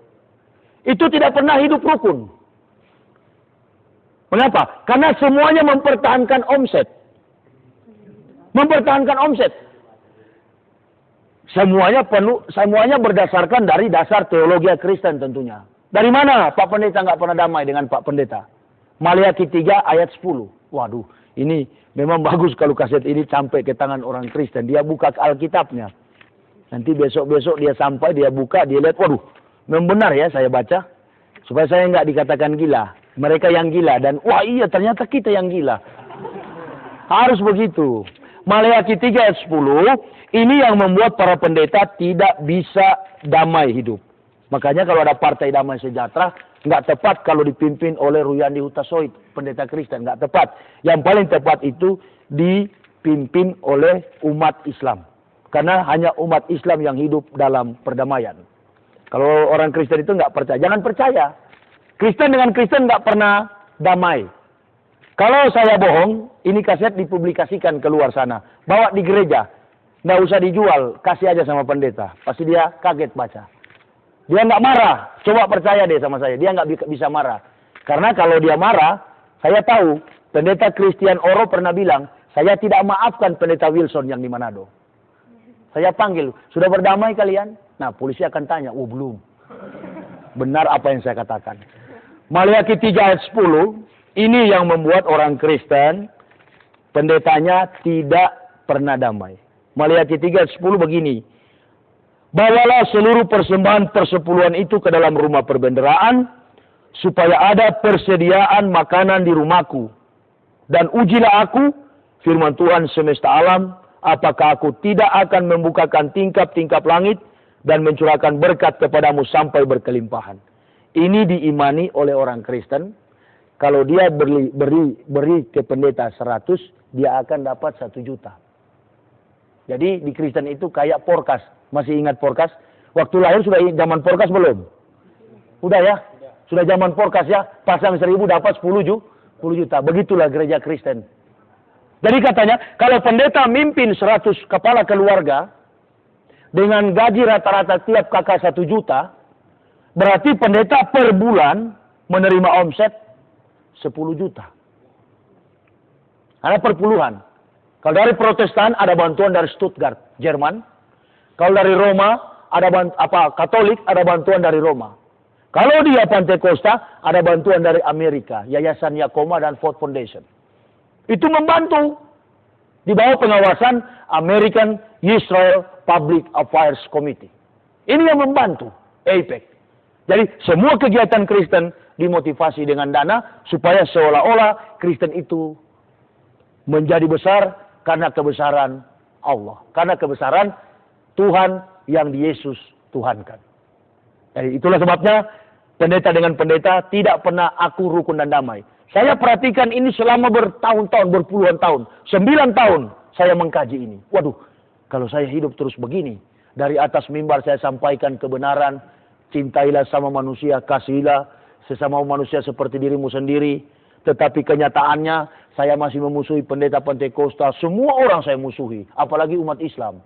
B: Itu tidak pernah hidup rukun. Mengapa? Karena semuanya mempertahankan omset. Mempertahankan omset. Semuanya berdasarkan dari dasar teologi Kristen tentunya. Dari mana Pak Pendeta nggak pernah damai dengan Pak Pendeta? Maliaki 3 ayat 10. Waduh, ini memang bagus kalau kaset ini sampai ke tangan orang Kristen. Dia buka Alkitabnya. Nanti besok-besok dia sampai, dia buka, dia lihat, waduh, memang benar ya saya baca. Supaya saya nggak dikatakan gila. Mereka yang gila dan wah iya ternyata kita yang gila. Harus begitu. Maliaki 3 ayat 10, ini yang membuat para pendeta tidak bisa damai hidup. Makanya kalau ada Partai Damai Sejahtera, nggak tepat kalau dipimpin oleh Ruyandi Hutasoit, pendeta Kristen, nggak tepat. Yang paling tepat itu dipimpin oleh umat Islam. Karena hanya umat Islam yang hidup dalam perdamaian. Kalau orang Kristen itu nggak percaya, jangan percaya. Kristen dengan Kristen nggak pernah damai. Kalau saya bohong, ini kaset dipublikasikan keluar sana. Bawa di gereja. Nggak usah dijual, kasih aja sama pendeta. Pasti dia kaget baca. Dia nggak marah. Coba percaya deh sama saya, dia nggak bisa marah. Karena kalau dia marah, saya tahu pendeta Christian Oro pernah bilang, saya tidak maafkan pendeta Wilson yang di Manado. Saya panggil, sudah berdamai kalian? Nah, polisi akan tanya, oh belum. Benar apa yang saya katakan. Maliaki 3 ayat 10, ini yang membuat orang Kristen, pendetanya tidak pernah damai. Maliaki 3 ayat 10 begini, bawalah seluruh persembahan persepuluhan itu ke dalam rumah perbenderaan, supaya ada persediaan makanan di rumahku. Dan ujilah aku, firman Tuhan semesta alam, apakah aku tidak akan membukakan tingkap-tingkap langit dan mencurahkan berkat kepadamu sampai berkelimpahan. Ini diimani oleh orang Kristen. Kalau dia beri ke pendeta 100, dia akan dapat 1 juta. Jadi di Kristen itu kayak porkas. Masih ingat porkas? Waktu lahir sudah zaman porkas belum? Udah ya? Sudah zaman porkas ya? Pasang 1.000 dapat 10 juta. Begitulah gereja Kristen. Jadi katanya, kalau pendeta mimpin 100 kepala keluarga, dengan gaji rata-rata tiap kakak 1 juta, berarti pendeta per bulan menerima omset 10 juta. Ada perpuluhan. Kalau dari Protestan ada bantuan dari Stuttgart, Jerman. Kalau dari Roma ada Katolik ada bantuan dari Roma. Kalau dia Pantekosta ada bantuan dari Amerika, Yayasan Yakoma dan Ford Foundation. Itu membantu di bawah pengawasan American Israel Public Affairs Committee. Ini yang membantu AIPAC. Jadi semua kegiatan Kristen dimotivasi dengan dana supaya seolah-olah Kristen itu menjadi besar karena kebesaran Allah. Karena kebesaran Tuhan yang di Yesus Tuhankan. Jadi itulah sebabnya pendeta dengan pendeta tidak pernah akur, rukun, dan damai. Saya perhatikan ini selama bertahun-tahun, berpuluhan tahun. 9 tahun saya mengkaji ini. Waduh, kalau saya hidup terus begini. Dari atas mimbar saya sampaikan kebenaran. Cintailah sama manusia, kasihilah sesama manusia seperti dirimu sendiri. Tetapi kenyataannya saya masih memusuhi pendeta Pantekosta. Semua orang saya musuhi. Apalagi umat Islam.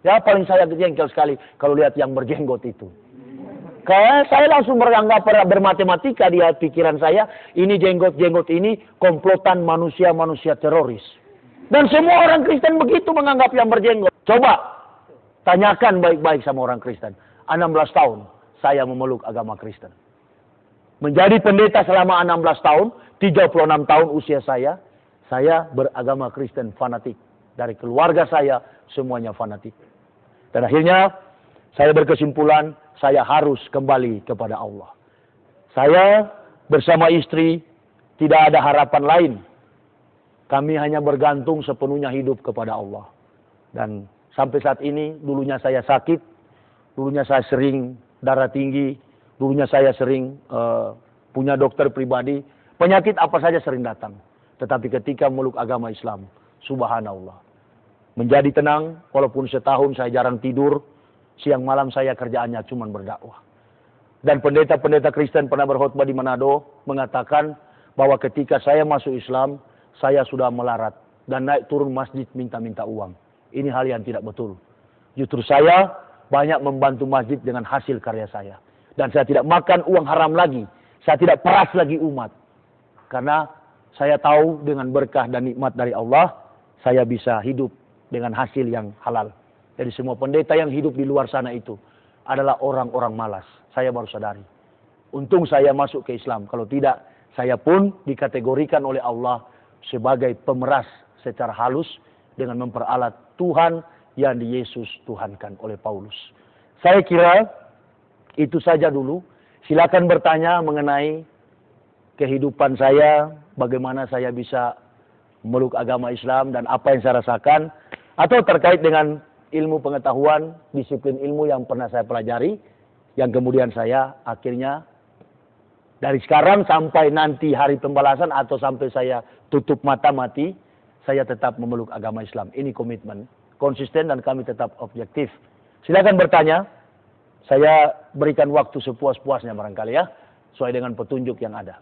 B: Ya paling saya jengkel sekali kalau lihat yang berjenggot itu. Kayak saya langsung bermatematika di pikiran saya. Ini jenggot-jenggot ini komplotan manusia-manusia teroris. Dan semua orang Kristen begitu menganggap yang berjenggot. Coba tanyakan baik-baik sama orang Kristen. 16 tahun saya memeluk agama Kristen. Menjadi pendeta selama 16 tahun, 36 tahun usia saya beragama Kristen fanatik. Dari keluarga saya semuanya fanatik. Dan akhirnya saya berkesimpulan saya harus kembali kepada Allah. Saya bersama istri tidak ada harapan lain. Kami hanya bergantung sepenuhnya hidup kepada Allah. Dan sampai saat ini, dulunya saya sakit, dulunya saya sering darah tinggi, dulunya saya sering punya dokter pribadi, penyakit apa saja sering datang. Tetapi ketika meluk agama Islam, subhanallah, menjadi tenang, walaupun setahun saya jarang tidur, siang malam saya kerjaannya cuma berdakwah. Dan pendeta-pendeta Kristen pernah berkhotbah di Manado mengatakan bahwa ketika saya masuk Islam, saya sudah melarat dan naik turun masjid minta-minta uang. Ini hal yang tidak betul. Justru saya banyak membantu masjid dengan hasil karya saya. Dan saya tidak makan uang haram lagi. Saya tidak peras lagi umat. Karena saya tahu dengan berkah dan nikmat dari Allah, saya bisa hidup dengan hasil yang halal. Jadi semua pendeta yang hidup di luar sana itu adalah orang-orang malas. Saya baru sadari. Untung saya masuk ke Islam. Kalau tidak, saya pun dikategorikan oleh Allah sebagai pemeras secara halus dengan memperalat Tuhan yang di Yesus Tuhankan oleh Paulus. Saya kira itu saja dulu. Silakan bertanya mengenai kehidupan saya, bagaimana saya bisa memeluk agama Islam dan apa yang saya rasakan, atau terkait dengan ilmu pengetahuan, disiplin ilmu yang pernah saya pelajari, yang kemudian saya akhirnya dari sekarang sampai nanti hari pembalasan atau sampai saya tutup mata mati, saya tetap memeluk agama Islam. Ini komitmen konsisten dan kami tetap objektif. Silakan bertanya. Saya berikan waktu sepuas-puasnya barangkali ya, sesuai dengan petunjuk yang ada.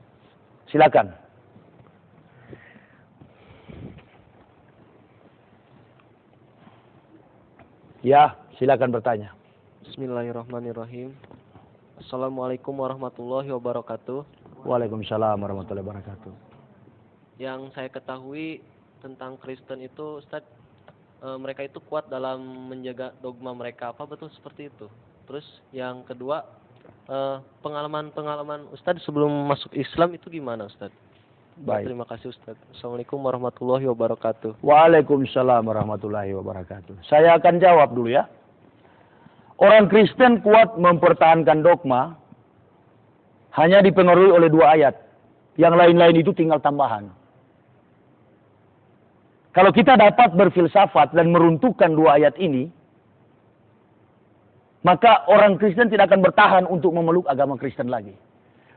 B: Silakan. Ya, silakan bertanya.
D: Bismillahirrahmanirrahim. Assalamualaikum warahmatullahi wabarakatuh.
B: Waalaikumsalam warahmatullahi wabarakatuh.
D: Yang saya ketahui tentang Kristen itu, Ustaz, mereka itu kuat dalam menjaga dogma mereka. Apa betul seperti itu? Terus yang kedua, pengalaman Ustaz sebelum masuk Islam itu gimana, Ustaz?
B: Baik.
D: Terima kasih, Ustaz. Assalamualaikum warahmatullahi wabarakatuh.
B: Waalaikumsalam warahmatullahi wabarakatuh. Saya akan jawab dulu ya. Orang Kristen kuat mempertahankan dogma hanya dipengaruhi oleh 2 ayat. Yang lain-lain itu tinggal tambahan. Kalau kita dapat berfilsafat dan meruntuhkan 2 ayat ini, maka orang Kristen tidak akan bertahan untuk memeluk agama Kristen lagi.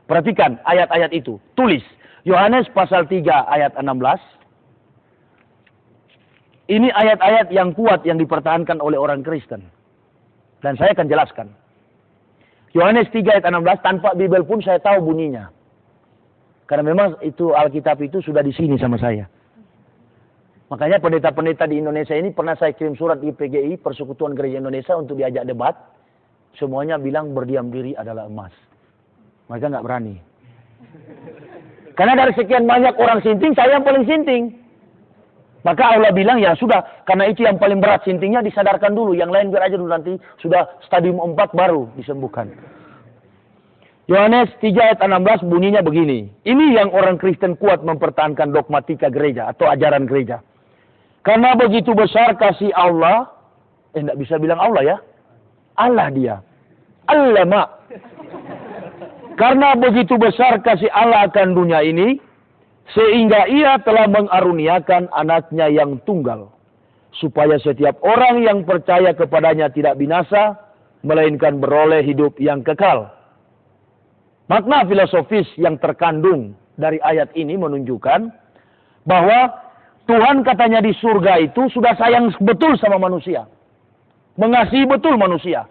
B: Perhatikan ayat-ayat itu. Tulis. Yohanes pasal 3 ayat 16. Ini ayat-ayat yang kuat yang dipertahankan oleh orang Kristen. Dan saya akan jelaskan. Yohanes 3 ayat 16, tanpa Bible pun saya tahu bunyinya. Karena memang itu Alkitab itu sudah di sini sama saya. Makanya pendeta-pendeta di Indonesia ini pernah saya kirim surat di PGI, Persekutuan Gereja Indonesia, untuk diajak debat. Semuanya bilang berdiam diri adalah emas. Mereka nggak berani. Karena dari sekian banyak orang sinting, saya yang paling sinting. Maka Allah bilang, ya sudah, karena itu yang paling berat sintingnya disadarkan dulu. Yang lain biar aja dulu, nanti sudah stadium 4 baru disembuhkan. Yohanes 3 ayat 16 bunyinya begini. Ini yang orang Kristen kuat mempertahankan dogmatika gereja atau ajaran gereja. Karena begitu besar kasih Allah, enggak bisa bilang Allah ya. Allah dia. Allah mak. Karena begitu besar kasih Allah akan dunia ini, sehingga ia telah mengaruniakan anaknya yang tunggal. Supaya setiap orang yang percaya kepadanya tidak binasa, melainkan beroleh hidup yang kekal. Makna filosofis yang terkandung dari ayat ini menunjukkan bahwa Tuhan katanya di surga itu sudah sayang betul sama manusia. Mengasihi betul manusia.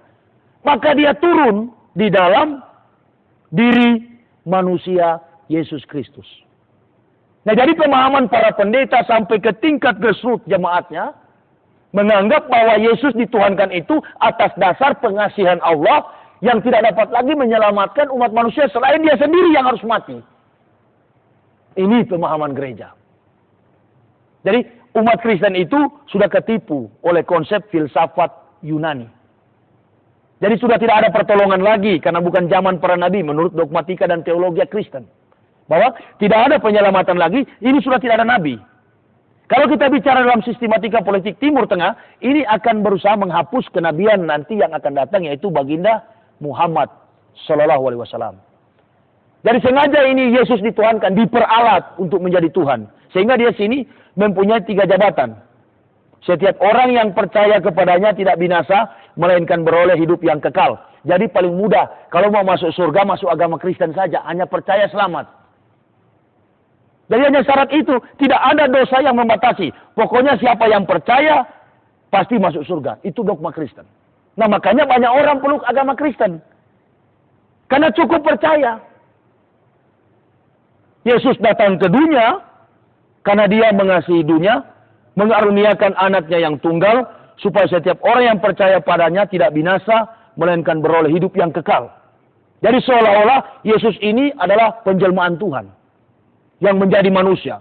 B: Maka dia turun di dalam diri manusia Yesus Kristus. Nah, jadi pemahaman para pendeta sampai ke tingkat grassroots jemaatnya menganggap bahwa Yesus dituhankan itu atas dasar pengasihan Allah yang tidak dapat lagi menyelamatkan umat manusia selain dia sendiri yang harus mati. Ini pemahaman gereja. Jadi umat Kristen itu sudah ketipu oleh konsep filsafat Yunani. Jadi sudah tidak ada pertolongan lagi karena bukan zaman para nabi menurut dogmatika dan teologi Kristen. Bahwa tidak ada penyelamatan lagi, ini sudah tidak ada nabi. Kalau kita bicara dalam sistematika politik Timur Tengah, ini akan berusaha menghapus kenabian nanti yang akan datang, yaitu baginda Muhammad Sallallahu Alaihi Wasallam. Jadi sengaja ini Yesus dituhankan, diperalat untuk menjadi Tuhan. Sehingga dia sini mempunyai 3 jabatan. Setiap orang yang percaya kepadanya tidak binasa, melainkan beroleh hidup yang kekal. Jadi paling mudah, kalau mau masuk surga, masuk agama Kristen saja. Hanya percaya selamat. Jadi hanya syarat itu, tidak ada dosa yang membatasi. Pokoknya siapa yang percaya, pasti masuk surga. Itu dogma Kristen. Nah makanya banyak orang peluk agama Kristen. Karena cukup percaya. Yesus datang ke dunia, karena dia mengasihi dunia, mengaruniakan anaknya yang tunggal, supaya setiap orang yang percaya padanya tidak binasa, melainkan beroleh hidup yang kekal. Jadi seolah-olah Yesus ini adalah penjelmaan Tuhan yang menjadi manusia.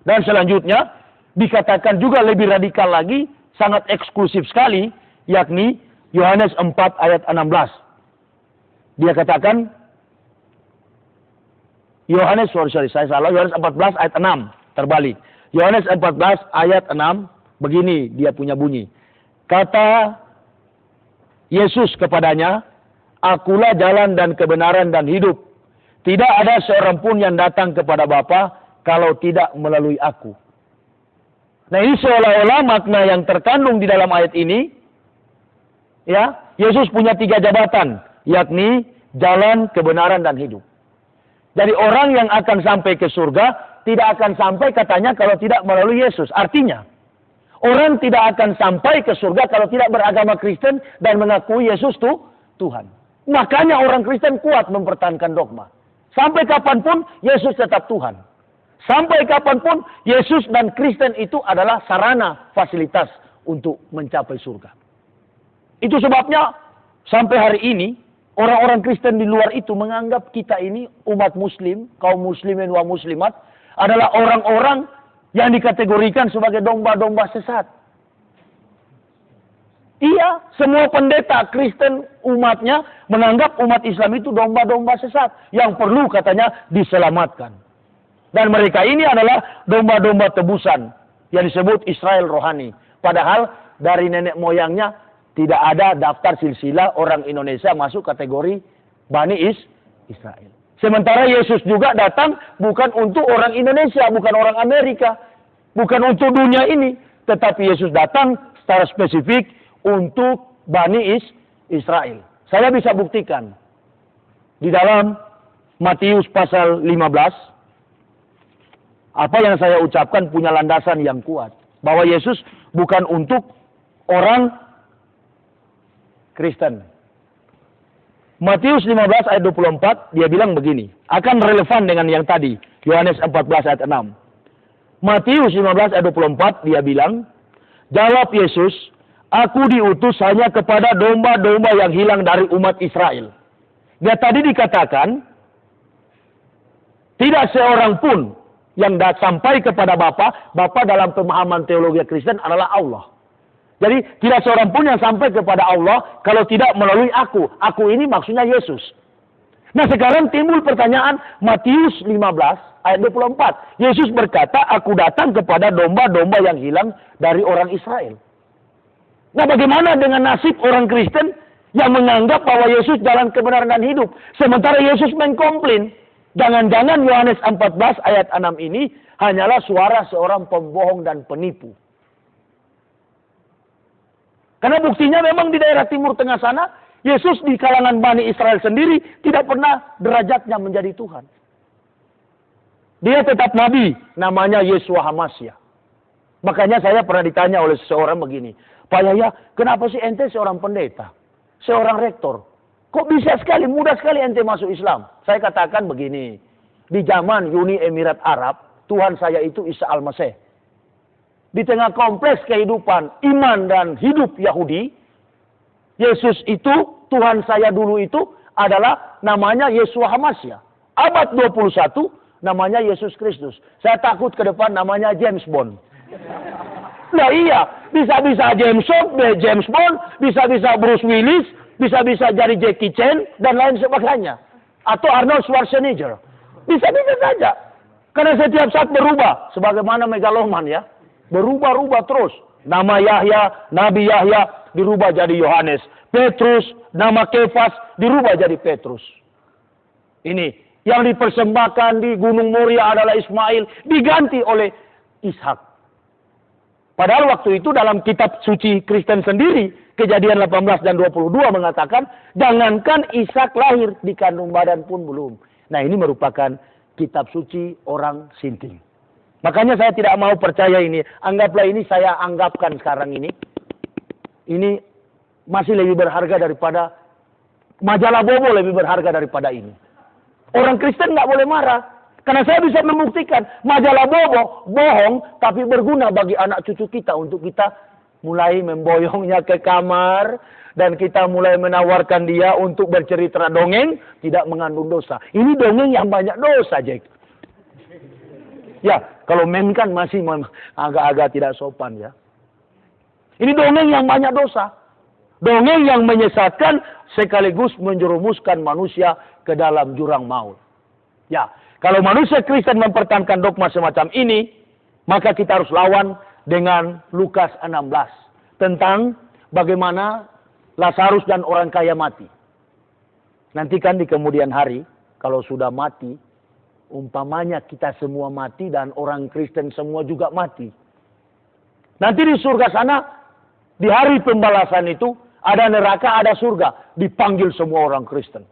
B: Dan selanjutnya dikatakan juga lebih radikal lagi, sangat eksklusif sekali, yakni Yohanes 4 ayat 16. Dia katakan, Yohanes 14 ayat 6, terbalik. Yohanes 14 ayat 6, begini dia punya bunyi. Kata Yesus kepadanya, akulah jalan dan kebenaran dan hidup. Tidak ada seorang pun yang datang kepada Bapa kalau tidak melalui aku. Nah ini seolah-olah makna yang terkandung di dalam ayat ini, ya, Yesus punya 3 jabatan, yakni jalan, kebenaran, dan hidup. Jadi orang yang akan sampai ke surga tidak akan sampai katanya kalau tidak melalui Yesus. Artinya, Orang tidak akan sampai ke surga kalau tidak beragama Kristen dan mengakui Yesus Tuhan. Makanya orang Kristen kuat mempertahankan dogma. Sampai kapanpun Yesus tetap Tuhan. Sampai kapanpun Yesus dan Kristen itu adalah sarana fasilitas untuk mencapai surga. Itu sebabnya sampai hari ini orang-orang Kristen di luar itu menganggap kita ini umat muslim, kaum muslimin wa muslimat adalah orang-orang yang dikategorikan sebagai domba-domba sesat. Iya, semua pendeta Kristen umatnya menganggap umat Islam itu domba-domba sesat yang perlu katanya diselamatkan. Dan mereka ini adalah domba-domba tebusan yang disebut Israel rohani. Padahal dari nenek moyangnya tidak ada daftar silsilah orang Indonesia masuk kategori Bani Israel. Sementara Yesus juga datang bukan untuk orang Indonesia, bukan orang Amerika, bukan untuk dunia ini. Tetapi Yesus datang secara spesifik untuk Bani Israel. Saya bisa buktikan. Di dalam Matius pasal 15, apa yang saya ucapkan punya landasan yang kuat. Bahwa Yesus bukan untuk orang Kristen. Matius 15 ayat 24, dia bilang begini. Akan relevan dengan yang tadi. Yohanes 14 ayat 6. Matius 15 ayat 24, dia bilang, jawab Yesus, aku diutus hanya kepada domba-domba yang hilang dari umat Israel. Dia tadi dikatakan, tidak seorang pun yang sampai kepada Bapa dalam pemahaman teologi Kristen adalah Allah. Jadi tidak seorang pun yang sampai kepada Allah kalau tidak melalui aku. Aku ini maksudnya Yesus. Nah sekarang timbul pertanyaan Matius 15 ayat 24. Yesus berkata, aku datang kepada domba-domba yang hilang dari orang Israel. Nah bagaimana dengan nasib orang Kristen yang menganggap bahwa Yesus jalan kebenaran dan hidup. Sementara Yesus mengkomplain. Jangan-jangan Yohanes 14 ayat 6 ini hanyalah suara seorang pembohong dan penipu. Karena buktinya memang di daerah Timur Tengah sana, Yesus di kalangan Bani Israel sendiri tidak pernah derajatnya menjadi Tuhan. Dia tetap nabi, namanya Yeshua Hamasya. Makanya saya pernah ditanya oleh seseorang begini, Pak Yahya, kenapa sih ente seorang pendeta, seorang rektor? Kok bisa sekali, mudah sekali ente masuk Islam? Saya katakan begini, di zaman Uni Emirat Arab, Tuhan saya itu Isa Al-Masih. Di tengah kompleks kehidupan iman dan hidup Yahudi, Yesus itu, Tuhan saya dulu itu adalah namanya Yeshua Hamasya. Abad 21, namanya Yesus Kristus. Saya takut ke depan namanya James Bond. Nah iya, bisa-bisa James Bond, bisa-bisa Bruce Willis, bisa-bisa jadi Jackie Chan, dan lain sebagainya. Atau Arnold Schwarzenegger. Bisa-bisa saja. Karena setiap saat berubah. Sebagaimana megaloman ya. Berubah-ubah terus. Nama Yahya, Nabi Yahya, dirubah jadi Yohanes. Petrus, nama Kefas, dirubah jadi Petrus. Ini. Yang dipersembahkan di Gunung Moria adalah Ismail. Diganti oleh Ishak. Padahal waktu itu dalam kitab suci Kristen sendiri, Kejadian 18 dan 22 mengatakan, jangankan Ishak lahir, di kandung badan pun belum. Nah ini merupakan kitab suci orang Sinti. Makanya saya tidak mau percaya ini. Anggaplah ini saya anggapkan sekarang ini. Ini masih lebih berharga daripada, majalah Bobo lebih berharga daripada ini. Orang Kristen nggak boleh marah. Karena saya bisa membuktikan, majalah Bobo bohong, tapi berguna bagi anak cucu kita untuk kita mulai memboyongnya ke kamar, dan kita mulai menawarkan dia untuk bercerita dongeng, tidak mengandung dosa. Ini dongeng yang banyak dosa, Jack. Ya, kalau mem kan masih agak-agak tidak sopan ya. Ini dongeng yang banyak dosa. Dongeng yang menyesatkan sekaligus menjerumuskan manusia ke dalam jurang maut. Ya, kalau manusia Kristen mempertahankan dogma semacam ini, maka kita harus lawan dengan Lukas 16 tentang bagaimana Lazarus dan orang kaya mati. Nanti kan di kemudian hari, kalau sudah mati, umpamanya kita semua mati dan orang Kristen semua juga mati. Nanti di surga sana, di hari pembalasan itu, ada neraka, ada surga. Dipanggil semua orang Kristen.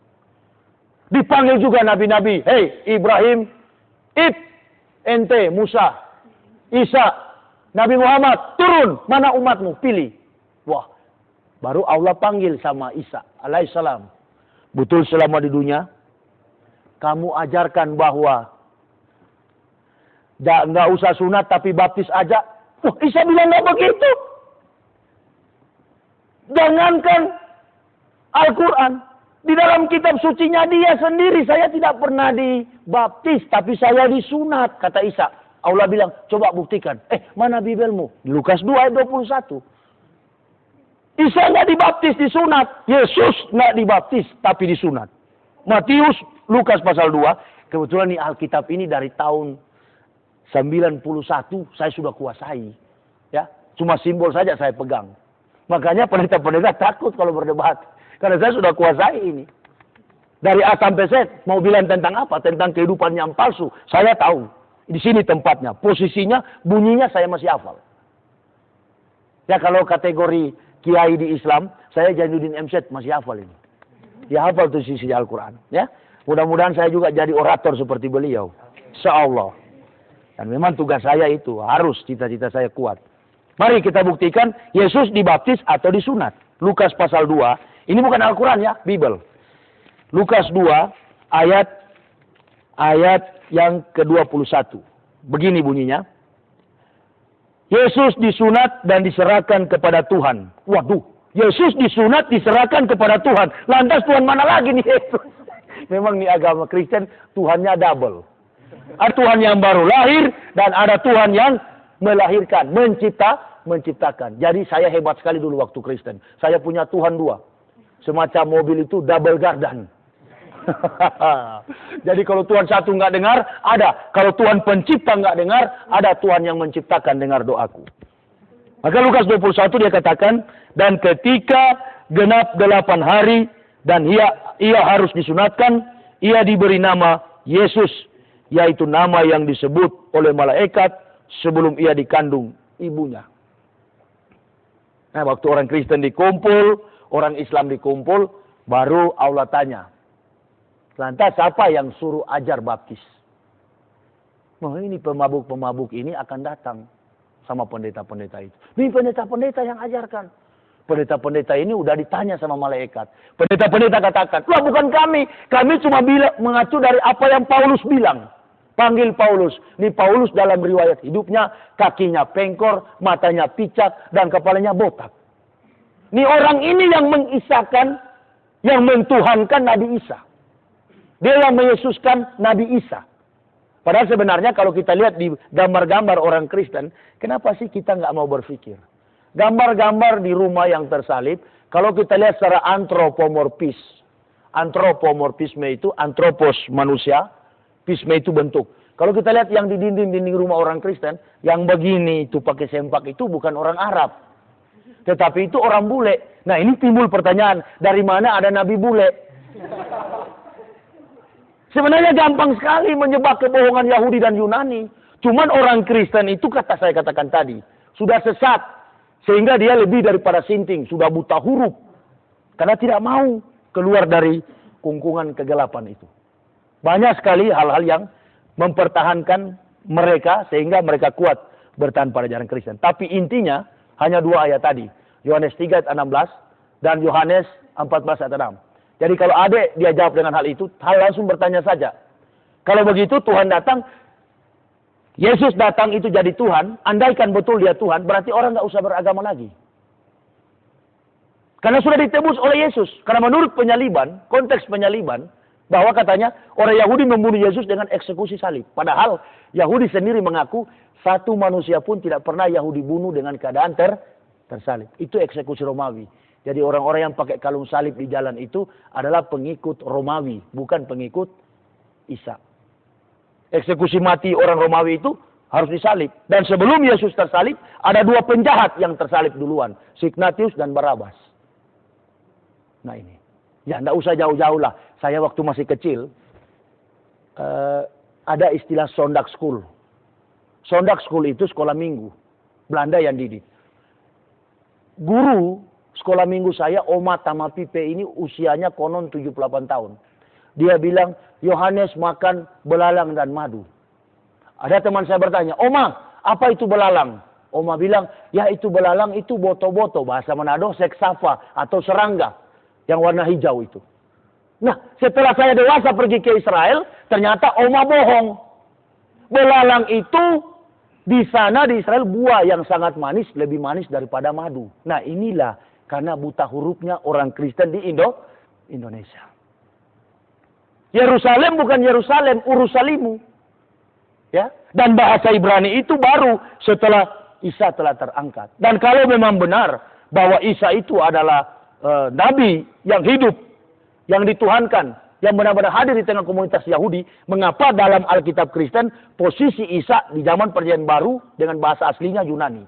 B: Dipanggil juga nabi-nabi. Hei Ibrahim, ente, Musa, Isa, Nabi Muhammad, turun, mana umatmu, pilih. Wah, baru Allah panggil sama Isa alaihissalam. Betul selama di dunia, kamu ajarkan bahwa nggak usah sunat tapi baptis aja. Wah, Isa bilang nggak begitu. Jangankan Al-Quran. Di dalam kitab sucinya dia sendiri, saya tidak pernah dibaptis, tapi saya disunat, kata Isa. Allah bilang, coba buktikan. Mana Bibelmu? Di Lukas 2 ayat 21. Isa nggak dibaptis, disunat. Yesus nggak dibaptis, tapi disunat. Matius, Lukas pasal 2. Kebetulan nih Alkitab ini dari tahun 91 saya sudah kuasai. Ya, cuma simbol saja saya pegang. Makanya pendeta-pendeta takut kalau berdebat. Karena saya sudah kuasai ini. Dari A sampai Z, mau bilang tentang apa? Tentang kehidupan yang palsu. Saya tahu. Di sini tempatnya, posisinya, bunyinya saya masih hafal. Ya kalau kategori kiai di Islam, saya Jainuddin MZ masih hafal ini. Ya hafal tuh sisi Al-Quran. Ya, mudah-mudahan saya juga jadi orator seperti beliau. Insyaallah. Dan memang tugas saya itu, harus cita-cita saya kuat. Mari kita buktikan, Yesus dibaptis atau disunat. Lukas pasal 2, ini bukan Al-Quran ya, Bible. Lukas 2, ayat yang ke-21. Begini bunyinya. Yesus disunat dan diserahkan kepada Tuhan. Waduh, Yesus disunat diserahkan kepada Tuhan. Lantas Tuhan mana lagi nih Yesus? Memang nih agama Kristen Tuhannya double. Ada Tuhan yang baru lahir dan ada Tuhan yang melahirkan, menciptakan. Jadi saya hebat sekali dulu waktu Kristen. Saya punya Tuhan 2. Semacam mobil itu double gardan. Jadi kalau Tuhan satu nggak dengar, ada. Kalau Tuhan pencipta nggak dengar, ada Tuhan yang menciptakan dengar doaku. Maka Lukas 21 dia katakan, dan ketika genap 8 hari dan ia harus disunatkan, ia diberi nama Yesus, yaitu nama yang disebut oleh malaikat sebelum ia dikandung ibunya. Nah, waktu orang Kristen dikumpul, orang Islam dikumpul, baru Allah tanya, lantas siapa yang suruh ajar baptis? Oh, ini pemabuk-pemabuk ini akan datang sama pendeta-pendeta itu. Ini pendeta-pendeta yang ajarkan. Pendeta-pendeta ini udah ditanya sama malaikat. Pendeta-pendeta katakan, wah bukan kami. Kami cuma mengacu dari apa yang Paulus bilang. Panggil Paulus. Ini Paulus dalam riwayat hidupnya, kakinya pengkor, matanya picak, dan kepalanya botak. Ini orang ini yang mengisahkan, yang mentuhankan Nabi Isa. Dia yang meyesuskan Nabi Isa. Padahal sebenarnya kalau kita lihat di gambar-gambar orang Kristen, kenapa sih kita nggak mau berpikir? Gambar-gambar di rumah yang tersalib, kalau kita lihat secara antropomorfis. Antropomorfisme itu, antropos manusia, pisme itu bentuk. Kalau kita lihat yang di dinding-dinding rumah orang Kristen, yang begini itu pakai sempak itu bukan orang Arab. Tetapi itu orang bule. Nah ini timbul pertanyaan, dari mana ada Nabi bule? Sebenarnya gampang sekali menyebab kebohongan Yahudi dan Yunani. Cuman orang Kristen itu saya katakan tadi, sudah sesat. Sehingga dia lebih daripada sinting, sudah buta huruf. Karena tidak mau keluar dari kungkungan kegelapan itu. Banyak sekali hal-hal yang mempertahankan mereka sehingga mereka kuat bertahan pada ajaran Kristen. Tapi intinya hanya 2 ayat tadi. Yohanes 3 ayat 16 dan Yohanes 14 ayat 6. Jadi kalau adik dia jawab dengan hal itu, langsung bertanya saja. Kalau begitu Tuhan datang, Yesus datang itu jadi Tuhan, andaikan betul dia Tuhan, berarti orang nggak usah beragama lagi. Karena sudah ditebus oleh Yesus. Karena menurut penyaliban, konteks penyaliban, bahwa katanya orang Yahudi membunuh Yesus dengan eksekusi salib. Padahal Yahudi sendiri mengaku satu manusia pun tidak pernah Yahudi bunuh dengan keadaan tersalib. Itu eksekusi Romawi. Jadi orang-orang yang pakai kalung salib di jalan itu adalah pengikut Romawi, bukan pengikut Isa. Eksekusi mati orang Romawi itu harus disalib. Dan sebelum Yesus tersalib, ada 2 penjahat yang tersalib duluan. Signatius dan Barabas. Nah ini. Ya tidak usah jauh-jauh lah. Saya waktu masih kecil, ada istilah Sondag School. Sondag School itu sekolah minggu. Belanda yang didik. Guru sekolah minggu saya, Oma Tamapipe ini usianya konon 78 tahun. Dia bilang, Yohanes makan belalang dan madu. Ada teman saya bertanya, Oma, apa itu belalang? Oma bilang, ya itu belalang, itu boto-boto. Bahasa Manado, seksava atau serangga. Yang warna hijau itu. Nah, setelah saya dewasa pergi ke Israel, ternyata Oma bohong. Belalang itu di sana di Israel buah yang sangat manis, lebih manis daripada madu. Nah, inilah karena buta hurufnya orang Kristen di Indonesia. Yerusalem bukan Yerusalem, Urusalimu. Ya, dan bahasa Ibrani itu baru setelah Isa telah terangkat. Dan kalau memang benar bahwa Isa itu adalah nabi yang hidup, yang dituhankan, yang benar-benar hadir di tengah komunitas Yahudi, mengapa dalam Alkitab Kristen posisi Isa di zaman Perjanjian Baru dengan bahasa aslinya Yunani?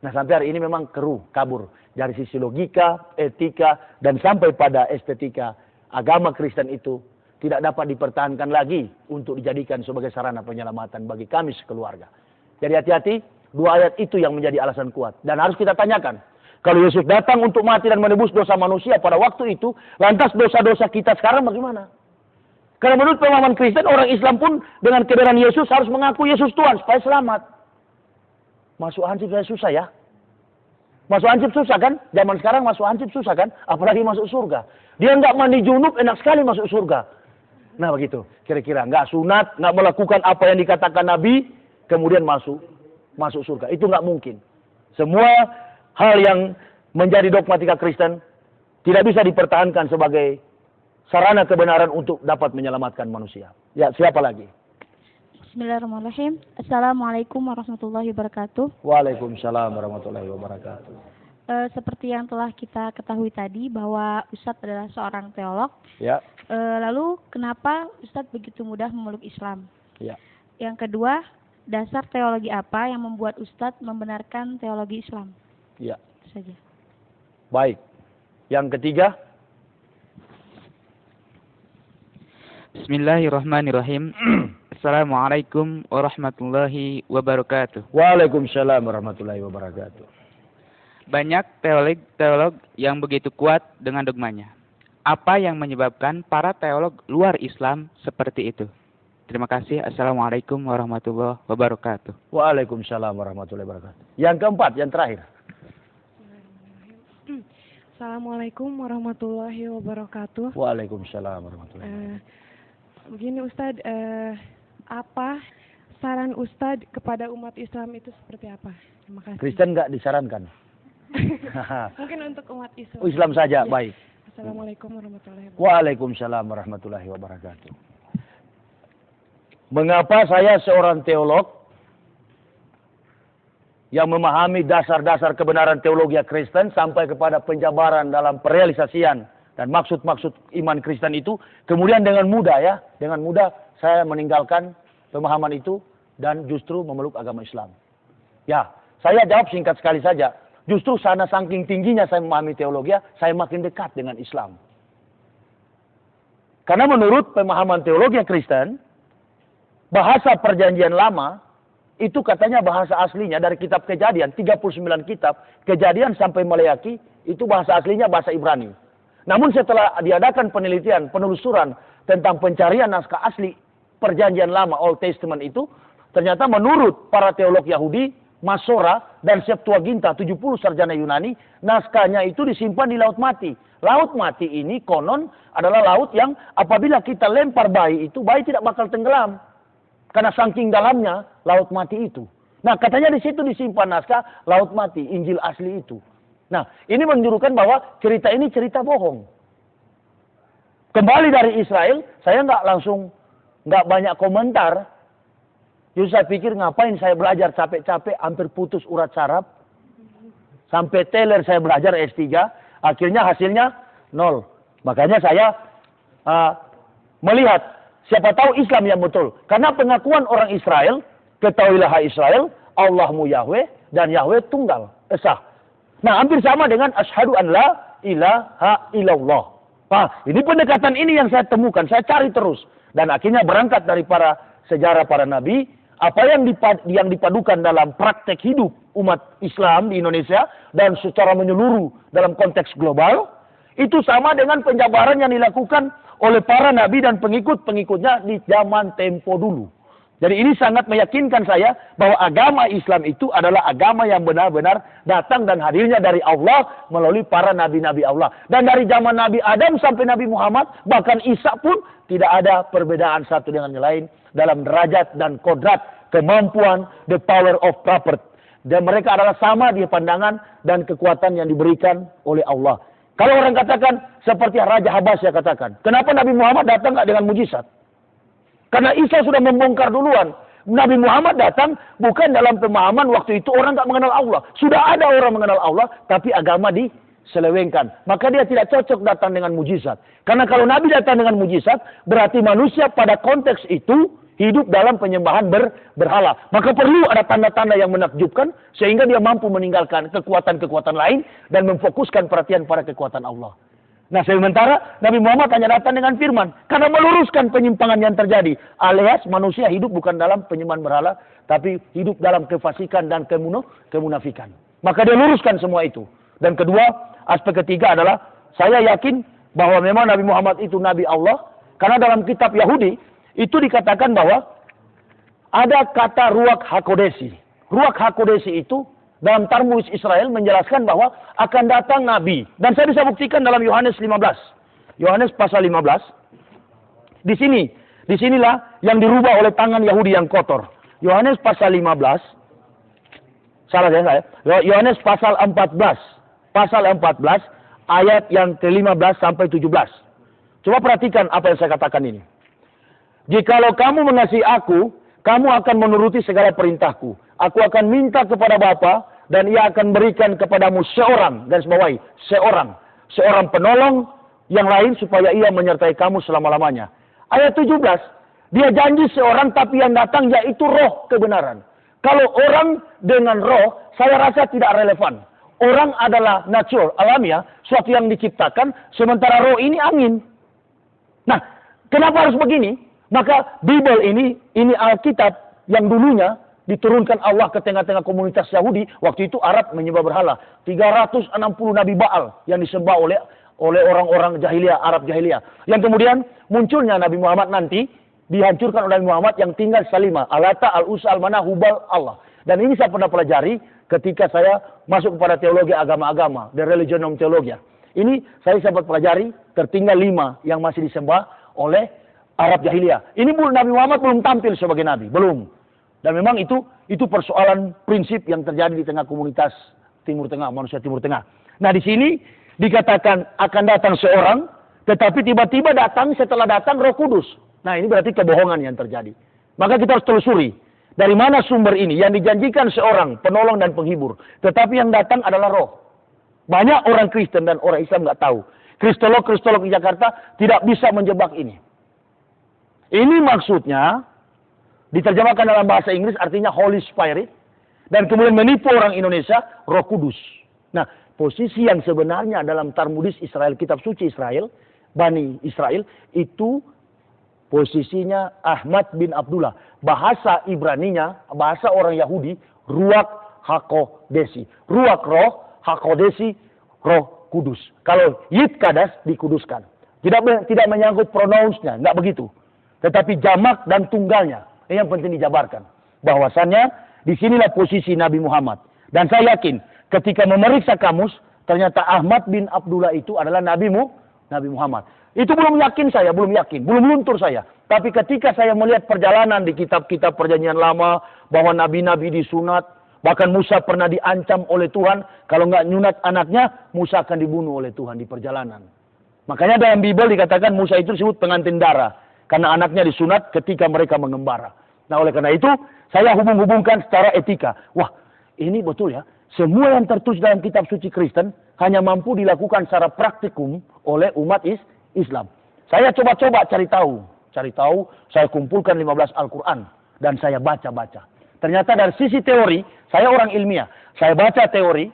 B: Nah, sampai hari ini memang kabur dari sisi logika, etika, dan sampai pada estetika agama Kristen itu tidak dapat dipertahankan lagi untuk dijadikan sebagai sarana penyelamatan bagi kami sekeluarga. Jadi hati-hati, dua ayat itu yang menjadi alasan kuat. Dan harus kita tanyakan, kalau Yesus datang untuk mati dan menebus dosa manusia pada waktu itu, lantas dosa-dosa kita sekarang bagaimana? Karena menurut pemahaman Kristen, orang Islam pun dengan kebenaran Yesus harus mengaku Yesus Tuhan supaya selamat. Masuk hansip saya susah ya. Masuk hansip susah kan? Zaman sekarang masuk hansip susah kan? Apalagi masuk surga. Dia nggak mandi junub, enak sekali masuk surga. Nah begitu, kira-kira nggak sunat, nggak melakukan apa yang dikatakan Nabi, kemudian masuk surga. Itu nggak mungkin. Semua hal yang menjadi dogmatika Kristen tidak bisa dipertahankan sebagai sarana kebenaran untuk dapat menyelamatkan manusia. Ya, siapa lagi?
E: Bismillahirrahmanirrahim. Assalamualaikum warahmatullahi wabarakatuh.
B: Waalaikumsalam warahmatullahi wabarakatuh.
E: Seperti yang telah kita ketahui tadi bahwa Ustadz adalah seorang teolog.
B: Ya.
E: Lalu kenapa Ustadz begitu mudah memeluk Islam?
B: Ya.
E: Yang kedua, dasar teologi apa yang membuat Ustadz membenarkan teologi Islam?
B: Ya.
E: Itu saja.
B: Baik. Yang ketiga.
F: Bismillahirrahmanirrahim. Assalamualaikum warahmatullahi wabarakatuh.
B: Waalaikumsalam warahmatullahi wabarakatuh.
F: Banyak teolog yang begitu kuat dengan dogmanya. Apa yang menyebabkan para teolog luar Islam seperti itu? Terima kasih. Assalamualaikum warahmatullahi wabarakatuh.
B: Waalaikumsalam warahmatullahi wabarakatuh. Yang keempat, yang terakhir.
G: Assalamualaikum warahmatullahi wabarakatuh.
B: Waalaikumsalam warahmatullahi wabarakatuh.
G: Begini Ustadz, apa saran Ustadz kepada umat Islam itu seperti apa? Terima kasih.
B: Kristen nggak disarankan?
G: Mungkin untuk umat Islam.
B: Islam saja,
G: ya.
B: Baik.
G: Assalamualaikum warahmatullahi wabarakatuh.
B: Waalaikumsalam warahmatullahi wabarakatuh. Mengapa saya seorang teolog yang memahami dasar-dasar kebenaran teologi Kristen sampai kepada penjabaran dalam perealisasian dan maksud-maksud iman Kristen itu, kemudian dengan mudah saya meninggalkan pemahaman itu dan justru memeluk agama Islam. Ya, saya jawab singkat sekali saja. Justru sana saking tingginya saya memahami teologi, saya makin dekat dengan Islam. Karena menurut pemahaman teologi Kristen, bahasa Perjanjian Lama itu katanya bahasa aslinya dari kitab Kejadian, 39 kitab, Kejadian sampai Maleaki, itu bahasa aslinya bahasa Ibrani. Namun setelah diadakan penelitian, penelusuran tentang pencarian naskah asli Perjanjian Lama, Old Testament itu, ternyata menurut para teolog Yahudi, Masora dan Septuaginta 70 sarjana Yunani, naskahnya itu disimpan di Laut Mati. Laut Mati ini konon adalah laut yang apabila kita lempar bayi itu, bayi tidak bakal tenggelam. Karena saking dalamnya Laut Mati itu. Nah, katanya di situ disimpan naskah Laut Mati, Injil asli itu. Nah, ini menunjukkan bahwa cerita ini cerita bohong. Kembali dari Israel, saya nggak banyak komentar. Justru saya pikir ngapain saya belajar capek-capek, hampir putus urat saraf. Sampai teler saya belajar S3, akhirnya hasilnya 0. Makanya saya melihat, siapa tahu Islam yang betul. Karena pengakuan orang Israel, ketahuilah hai Israel, Allahmu Yahweh, dan Yahweh tunggal, esa. Nah, hampir sama dengan asyhadu an la ilaha illallah. Nah, ini pendekatan ini yang saya temukan, saya cari terus. Dan akhirnya berangkat dari para sejarah para nabi, apa yang dipadukan dalam praktek hidup umat Islam di Indonesia dan secara menyeluruh dalam konteks global, itu sama dengan penjabaran yang dilakukan oleh para nabi dan pengikut-pengikutnya di zaman tempo dulu. Jadi ini sangat meyakinkan saya bahwa agama Islam itu adalah agama yang benar-benar datang dan hadirnya dari Allah melalui para nabi-nabi Allah. Dan dari zaman Nabi Adam sampai Nabi Muhammad, bahkan Isa pun tidak ada perbedaan satu dengan yang lain dalam derajat dan kodrat, kemampuan, the power of property. Dan mereka adalah sama di pandangan dan kekuatan yang diberikan oleh Allah. Kalau orang katakan seperti Raja Habasya katakan, kenapa Nabi Muhammad datang nggak dengan mujizat? Karena Isa sudah membongkar duluan. Nabi Muhammad datang bukan dalam pemahaman waktu itu orang nggak mengenal Allah. Sudah ada orang mengenal Allah, tapi agama diselewengkan. Maka dia tidak cocok datang dengan mujizat. Karena kalau Nabi datang dengan mujizat, berarti manusia pada konteks itu hidup dalam penyembahan berhala. Maka perlu ada tanda-tanda yang menakjubkan, sehingga dia mampu meninggalkan kekuatan-kekuatan lain dan memfokuskan perhatian pada kekuatan Allah. Nah, sementara Nabi Muhammad hanya datang dengan firman. Karena meluruskan penyimpangan yang terjadi. Alias manusia hidup bukan dalam penyembahan berhala, tapi hidup dalam kefasikan dan kemunafikan. Maka dia luruskan semua itu. Dan kedua, aspek ketiga adalah, saya yakin bahwa memang Nabi Muhammad itu Nabi Allah. Karena dalam kitab Yahudi, itu dikatakan bahwa ada kata Ruach HaKodesi. Ruach HaKodesi itu dalam Talmud Israel menjelaskan bahwa akan datang Nabi. Dan saya bisa buktikan dalam Yohanes 15. Yohanes pasal 15. Disinilah yang dirubah oleh tangan Yahudi yang kotor. Yohanes pasal 15. Salah saya. Yohanes pasal 14. Pasal 14 ayat yang ke-15 sampai 17. Coba perhatikan apa yang saya katakan ini. Jikalau kamu mengasihi aku, kamu akan menuruti segala perintahku. Aku akan minta kepada Bapa, dan ia akan berikan kepadamu seorang, garis bawahi, seorang penolong yang lain supaya ia menyertai kamu selama-lamanya. Ayat 17, dia janji seorang tapi yang datang yaitu roh kebenaran. Kalau orang dengan roh, saya rasa tidak relevan. Orang adalah natural, alamiah, suatu yang diciptakan, sementara roh ini angin. Nah, kenapa harus begini? Maka Bible ini Alkitab yang dulunya diturunkan Allah ke tengah-tengah komunitas Yahudi. Waktu itu Arab menyembah berhala. 360 Nabi Baal yang disembah oleh orang-orang jahiliyah, Arab jahiliyah. Yang kemudian munculnya Nabi Muhammad nanti dihancurkan oleh Nabi Muhammad yang tinggal Salima, Alata, Al-Usa, Al-Mana, Hubal, Allah. Dan ini saya pernah pelajari ketika saya masuk kepada teologi agama-agama, the religion of theology. Ini saya sempat pelajari, tertinggal 5 yang masih disembah oleh Arab jahiliyah. Ini Nabi Muhammad belum tampil sebagai Nabi, belum. Dan memang itu persoalan prinsip yang terjadi di tengah komunitas Timur Tengah, manusia Timur Tengah. Nah, di sini dikatakan akan datang seorang, tetapi tiba-tiba datang, setelah datang Roh Kudus. Nah, ini berarti kebohongan yang terjadi. Maka kita harus telusuri. Dari mana sumber ini? Yang dijanjikan seorang penolong dan penghibur. Tetapi yang datang adalah roh. Banyak orang Kristen dan orang Islam nggak tahu. Kristolog di Jakarta tidak bisa menjebak ini. Ini maksudnya diterjemahkan dalam bahasa Inggris artinya Holy Spirit. Dan kemudian menipu orang Indonesia, Roh Kudus. Nah, posisi yang sebenarnya dalam Talmudis Israel, kitab suci Israel, Bani Israel, itu posisinya Ahmad bin Abdullah. Bahasa Ibraninya, bahasa orang Yahudi, Ruach HaKodesi. Ruach roh, HaKodesi, Roh Kudus. Kalau Yid Kadas dikuduskan. Tidak menyangkut pronounsnya, nggak begitu. Tetapi jamak dan tunggalnya. Ini yang penting dijabarkan. Bahwasannya, disinilah posisi Nabi Muhammad. Dan saya yakin, ketika memeriksa kamus, ternyata Ahmad bin Abdullah itu adalah Nabi Muhammad. Itu belum yakin, belum luntur saya. Tapi ketika saya melihat perjalanan di kitab-kitab perjanjian lama, bahwa nabi-nabi disunat, bahkan Musa pernah diancam oleh Tuhan, kalau nggak nyunat anaknya, Musa akan dibunuh oleh Tuhan di perjalanan. Makanya dalam Bible dikatakan Musa itu disebut pengantin darah. Karena anaknya disunat ketika mereka mengembara. Nah, oleh karena itu, saya hubung-hubungkan secara etika. Wah, ini betul ya. Semua yang tertulis dalam kitab suci Kristen hanya mampu dilakukan secara praktikum oleh umat Islam. Saya coba-coba cari tahu. Saya kumpulkan 15 Al-Quran. Dan saya baca-baca. Ternyata dari sisi teori, saya orang ilmiah. Saya baca teori.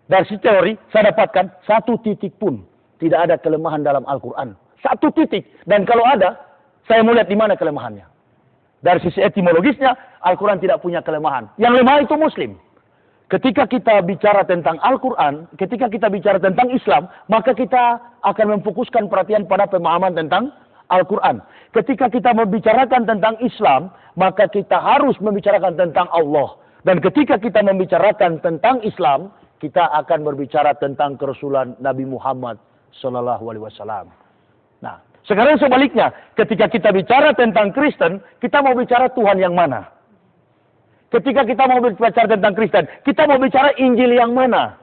B: Dari sisi teori, saya dapatkan 1 titik pun tidak ada kelemahan dalam Al-Quran. 1 titik. Dan kalau ada, saya mau lihat di mana kelemahannya. Dari sisi etimologisnya, Al-Quran tidak punya kelemahan. Yang lemah itu Muslim. Ketika kita bicara tentang Al-Quran, ketika kita bicara tentang Islam, maka kita akan memfokuskan perhatian pada pemahaman tentang Al-Quran. Ketika kita membicarakan tentang Islam, maka kita harus membicarakan tentang Allah. Dan ketika kita membicarakan tentang Islam, kita akan berbicara tentang kerasulan Nabi Muhammad Sallallahu Alaihi Wasallam. Nah, sekarang sebaliknya, ketika kita bicara tentang Kristen, kita mau bicara Tuhan yang mana? Ketika kita mau bicara tentang Kristen, kita mau bicara Injil yang mana?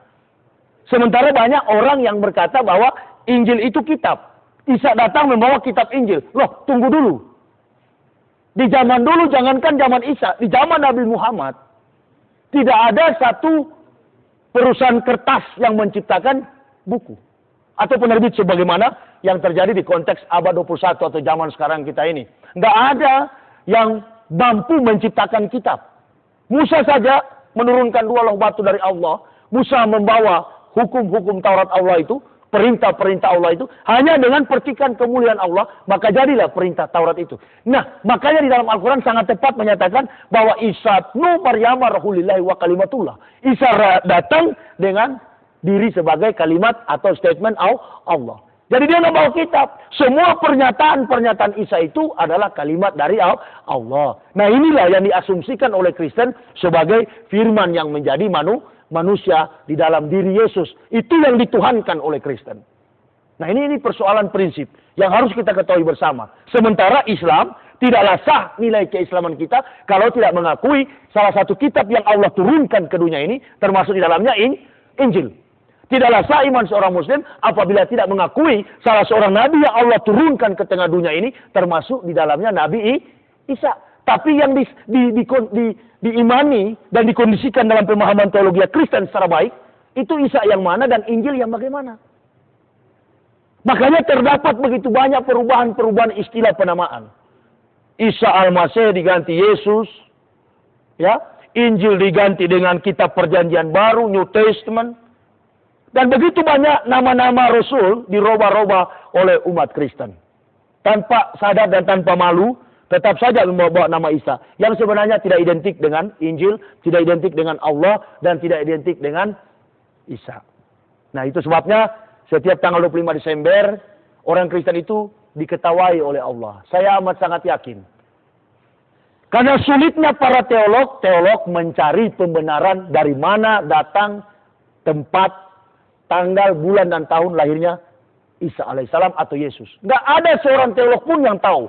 B: Sementara banyak orang yang berkata bahwa Injil itu kitab. Isa datang membawa kitab Injil. Loh, tunggu dulu. Di zaman dulu, jangankan zaman Isa, di zaman Nabi Muhammad, tidak ada satu perusahaan kertas yang menciptakan buku. Atau penerbit sebagaimana yang terjadi di konteks abad 21 atau zaman sekarang kita ini. Nggak ada yang mampu menciptakan kitab. Musa saja menurunkan 2 loh batu dari Allah. Musa membawa hukum-hukum Taurat Allah itu, perintah-perintah Allah itu, hanya dengan percikan kemuliaan Allah, maka jadilah perintah Taurat itu. Nah, makanya di dalam Al-Quran sangat tepat menyatakan bahwa Isa ibnu Maryam rahulillahi wa kalimatullah. Isa datang dengan diri sebagai kalimat atau statement Allah. Jadi dia nggak bawa kitab. Semua pernyataan-pernyataan Isa itu adalah kalimat dari Allah. Nah, inilah yang diasumsikan oleh Kristen sebagai firman yang menjadi manusia di dalam diri Yesus. Itu yang dituhankan oleh Kristen. Nah, ini persoalan prinsip yang harus kita ketahui bersama. Sementara Islam tidaklah sah nilai keislaman kita kalau tidak mengakui salah satu kitab yang Allah turunkan ke dunia ini, termasuk di dalamnya Injil. Tidaklah sah iman seorang muslim apabila tidak mengakui salah seorang nabi yang Allah turunkan ke tengah dunia ini, termasuk di dalamnya Nabi Isa. Tapi yang diimani dan dikondisikan dalam pemahaman teologi Kristen secara baik, itu Isa yang mana dan Injil yang bagaimana. Makanya terdapat begitu banyak perubahan-perubahan istilah penamaan. Isa Al-Masih diganti Yesus, ya, Injil diganti dengan kitab Perjanjian Baru, New Testament. Dan begitu banyak nama-nama Rasul dirubah-rubah oleh umat Kristen. Tanpa sadar dan tanpa malu, tetap saja membawa nama Isa. Yang sebenarnya tidak identik dengan Injil, tidak identik dengan Allah, dan tidak identik dengan Isa. Nah, itu sebabnya setiap tanggal 25 Desember, orang Kristen itu diketawai oleh Allah. Saya amat sangat yakin. Karena sulitnya para teolog mencari pembenaran dari mana datang tempat, tanggal, bulan, dan tahun lahirnya Isa alaihissalam atau Yesus. Nggak ada seorang teolog pun yang tahu.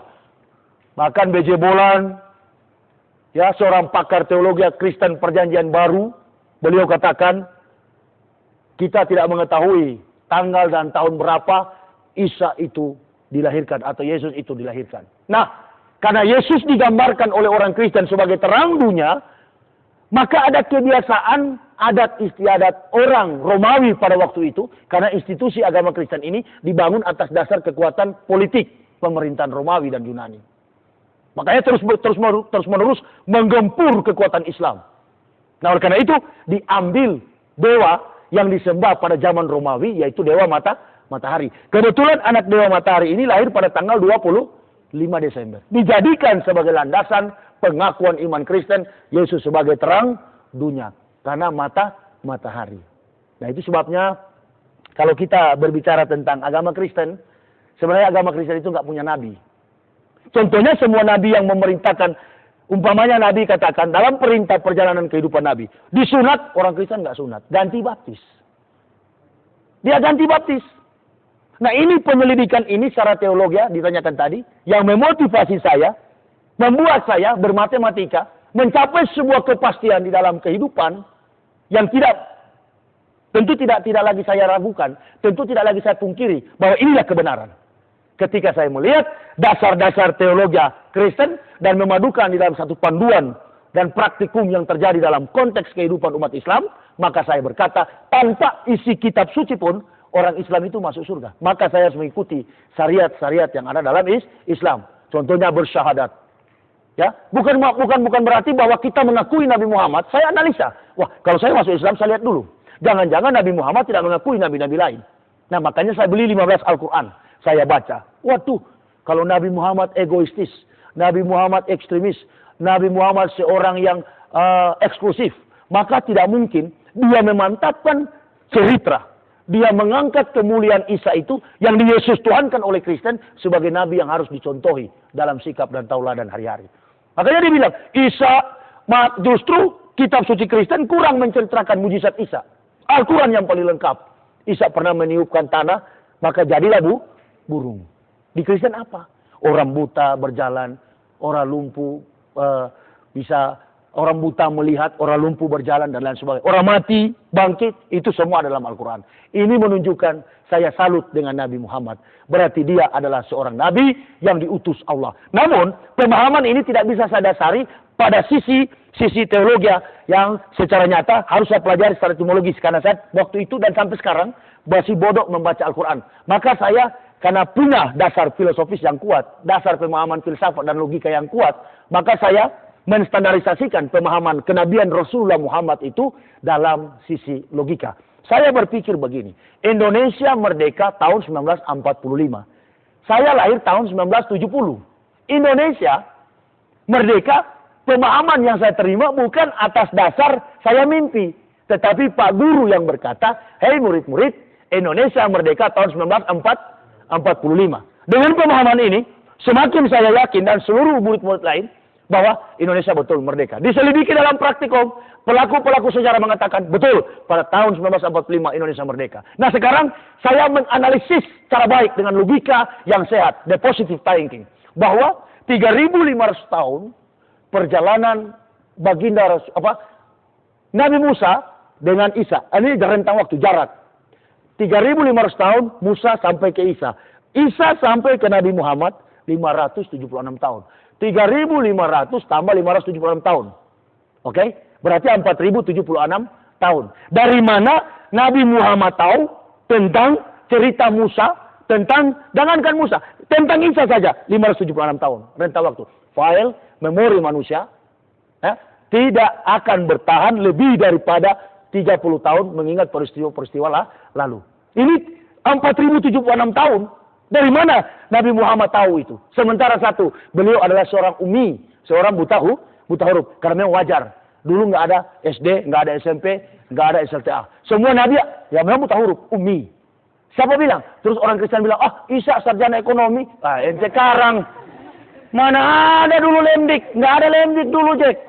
B: Bahkan B.J. Bolan, ya, seorang pakar teologi Kristen Perjanjian Baru, beliau katakan, kita tidak mengetahui tanggal dan tahun berapa Isa itu dilahirkan atau Yesus itu dilahirkan. Nah, karena Yesus digambarkan oleh orang Kristen sebagai terang dunia, maka ada kebiasaan adat istiadat orang Romawi pada waktu itu, karena institusi agama Kristen ini dibangun atas dasar kekuatan politik pemerintahan Romawi dan Yunani. Makanya terus menerus menggempur kekuatan Islam. Nah, oleh karena itu diambil dewa yang disembah pada zaman Romawi, yaitu dewa matahari. Kebetulan anak dewa matahari ini lahir pada tanggal 25 Desember. Dijadikan sebagai landasan pengakuan iman Kristen, Yesus sebagai terang dunia. Karena matahari. Nah, itu sebabnya kalau kita berbicara tentang agama Kristen, sebenarnya agama Kristen itu nggak punya nabi. Contohnya semua nabi yang memerintahkan, umpamanya nabi katakan dalam perintah perjalanan kehidupan nabi, disunat, orang Kristen nggak sunat, ganti baptis. Dia ganti baptis. Nah, ini penyelidikan ini secara teologi ditanyakan tadi, yang memotivasi saya, membuat saya bermatematika, mencapai sebuah kepastian di dalam kehidupan, yang tentu tidak lagi saya ragukan, tentu tidak lagi saya pungkiri bahwa inilah kebenaran. Ketika saya melihat dasar-dasar teologi Kristen dan memadukan di dalam satu panduan dan praktikum yang terjadi dalam konteks kehidupan umat Islam, maka saya berkata, tanpa isi kitab suci pun orang Islam itu masuk surga. Maka saya harus mengikuti syariat-syariat yang ada dalam Islam. Contohnya bersyahadat. Ya, bukan berarti bahwa kita mengakui Nabi Muhammad. Saya analisa. Wah, kalau saya masuk Islam, saya lihat dulu. Jangan-jangan Nabi Muhammad tidak mengakui nabi-nabi lain. Nah, makanya saya beli 15 Al-Quran. Saya baca. Waduh, kalau Nabi Muhammad egoistis, Nabi Muhammad ekstremis, Nabi Muhammad seorang yang eksklusif, maka tidak mungkin dia memantapkan cerita Dia mengangkat kemuliaan Isa itu yang di Yesus Tuhankan oleh Kristen sebagai nabi yang harus dicontohi dalam sikap dan tauladan hari-hari. Makanya dia bilang, Isa, justru kitab suci Kristen kurang menceritakan mujizat Isa. Al-Quran yang paling lengkap. Isa pernah meniupkan tanah, maka jadilah burung. Di Kristen apa? Orang buta berjalan, orang lumpuh orang buta melihat, orang lumpuh berjalan, dan lain sebagainya. Orang mati, bangkit, itu semua dalam Al-Quran. Ini menunjukkan saya salut dengan Nabi Muhammad. Berarti dia adalah seorang Nabi yang diutus Allah. Namun, pemahaman ini tidak bisa saya dasari pada sisi teologi yang secara nyata harus saya pelajari secara etimologis. Karena saya waktu itu dan sampai sekarang masih bodoh membaca Al-Quran. Maka saya, karena punya dasar filosofis yang kuat, dasar pemahaman filsafat dan logika yang kuat, maka saya menstandarisasikan pemahaman kenabian Rasulullah Muhammad itu dalam sisi logika. Saya berpikir begini, Indonesia merdeka tahun 1945. Saya lahir tahun 1970. Indonesia merdeka, pemahaman yang saya terima bukan atas dasar saya mimpi. Tetapi Pak Guru yang berkata, hei murid-murid, Indonesia merdeka tahun 1945. Dengan pemahaman ini, semakin saya yakin dan seluruh murid-murid lain, bahwa Indonesia betul merdeka. Diselidiki dalam praktikum, pelaku-pelaku sejarah mengatakan, betul, pada tahun 1945 Indonesia merdeka. Nah sekarang, saya menganalisis secara baik dengan logika yang sehat, the positive thinking. Bahwa 3.500 tahun perjalanan baginda Nabi Musa dengan Isa. Ini rentang waktu, jarak. 3.500 tahun Musa sampai ke Isa. Isa sampai ke Nabi Muhammad 576 tahun. 3.500 tambah 576 tahun. Oke? Berarti 4.076 tahun. Dari mana Nabi Muhammad tahu tentang cerita Musa, jangankan Musa, tentang Isa saja 576 tahun. Rentang waktu. File, memori manusia, tidak akan bertahan lebih daripada 30 tahun mengingat peristiwa-peristiwa lalu. Ini 4.076 tahun. Dari mana Nabi Muhammad tahu itu? Sementara satu, beliau adalah seorang ummi, seorang buta huruf. Karena memang wajar. Dulu nggak ada SD, nggak ada SMP, nggak ada SLTA. Semua Nabi ya memang buta huruf, ummi. Siapa bilang? Terus orang Kristen bilang, Isa sarjana ekonomi. Sekarang mana ada dulu lemdik? Nggak ada lemdik dulu, Jack.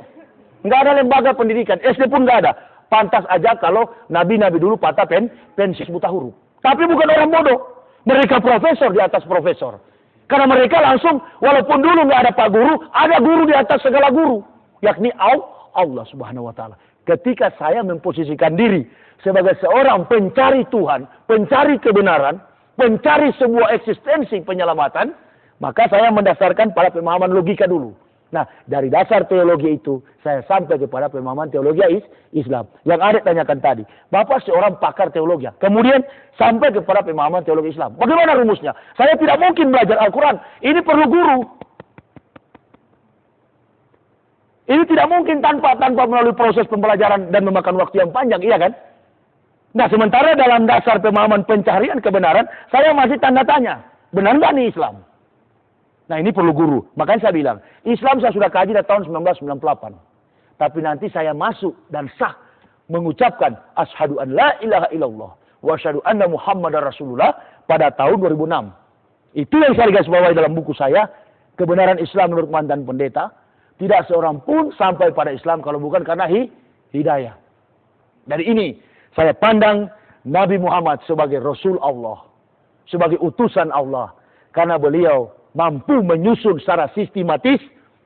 B: Nggak ada lembaga pendidikan. SD pun nggak ada. Pantas aja kalau nabi-nabi dulu patah pensiun buta huruf. Tapi bukan orang bodoh. Mereka profesor di atas profesor. Karena mereka langsung, walaupun dulu nggak ada Pak Guru, ada guru di atas segala guru. Yakni Allah Subhanahu wa Ta'ala. Ketika saya memposisikan diri sebagai seorang pencari Tuhan, pencari kebenaran, pencari sebuah eksistensi penyelamatan, maka saya mendasarkan pada pemahaman logika dulu. Nah, dari dasar teologi itu, saya sampai kepada pemahaman teologi Islam. Yang Adek tanyakan tadi. Bapak seorang pakar teologi. Kemudian sampai kepada pemahaman teologi Islam. Bagaimana rumusnya? Saya tidak mungkin belajar Al-Quran. Ini perlu guru. Ini tidak mungkin tanpa melalui proses pembelajaran dan memakan waktu yang panjang. Iya kan? Nah, sementara dalam dasar pemahaman pencarian kebenaran, saya masih tanda tanya. Benar nggak nih Islam? Nah ini perlu guru. Makanya saya bilang, Islam saya sudah kaji dari tahun 1998. Tapi nanti saya masuk dan sah mengucapkan asyhadu an la ilaha illallah wa asyhadu anna Muhammadar Rasulullah pada tahun 2006. Itu yang saya garis bawahi dalam buku saya, Kebenaran Islam menurut mantan pendeta. Tidak seorang pun sampai pada Islam kalau bukan karena hidayah. Dari ini saya pandang Nabi Muhammad sebagai Rasul Allah, sebagai utusan Allah, karena beliau mampu menyusun secara sistematis,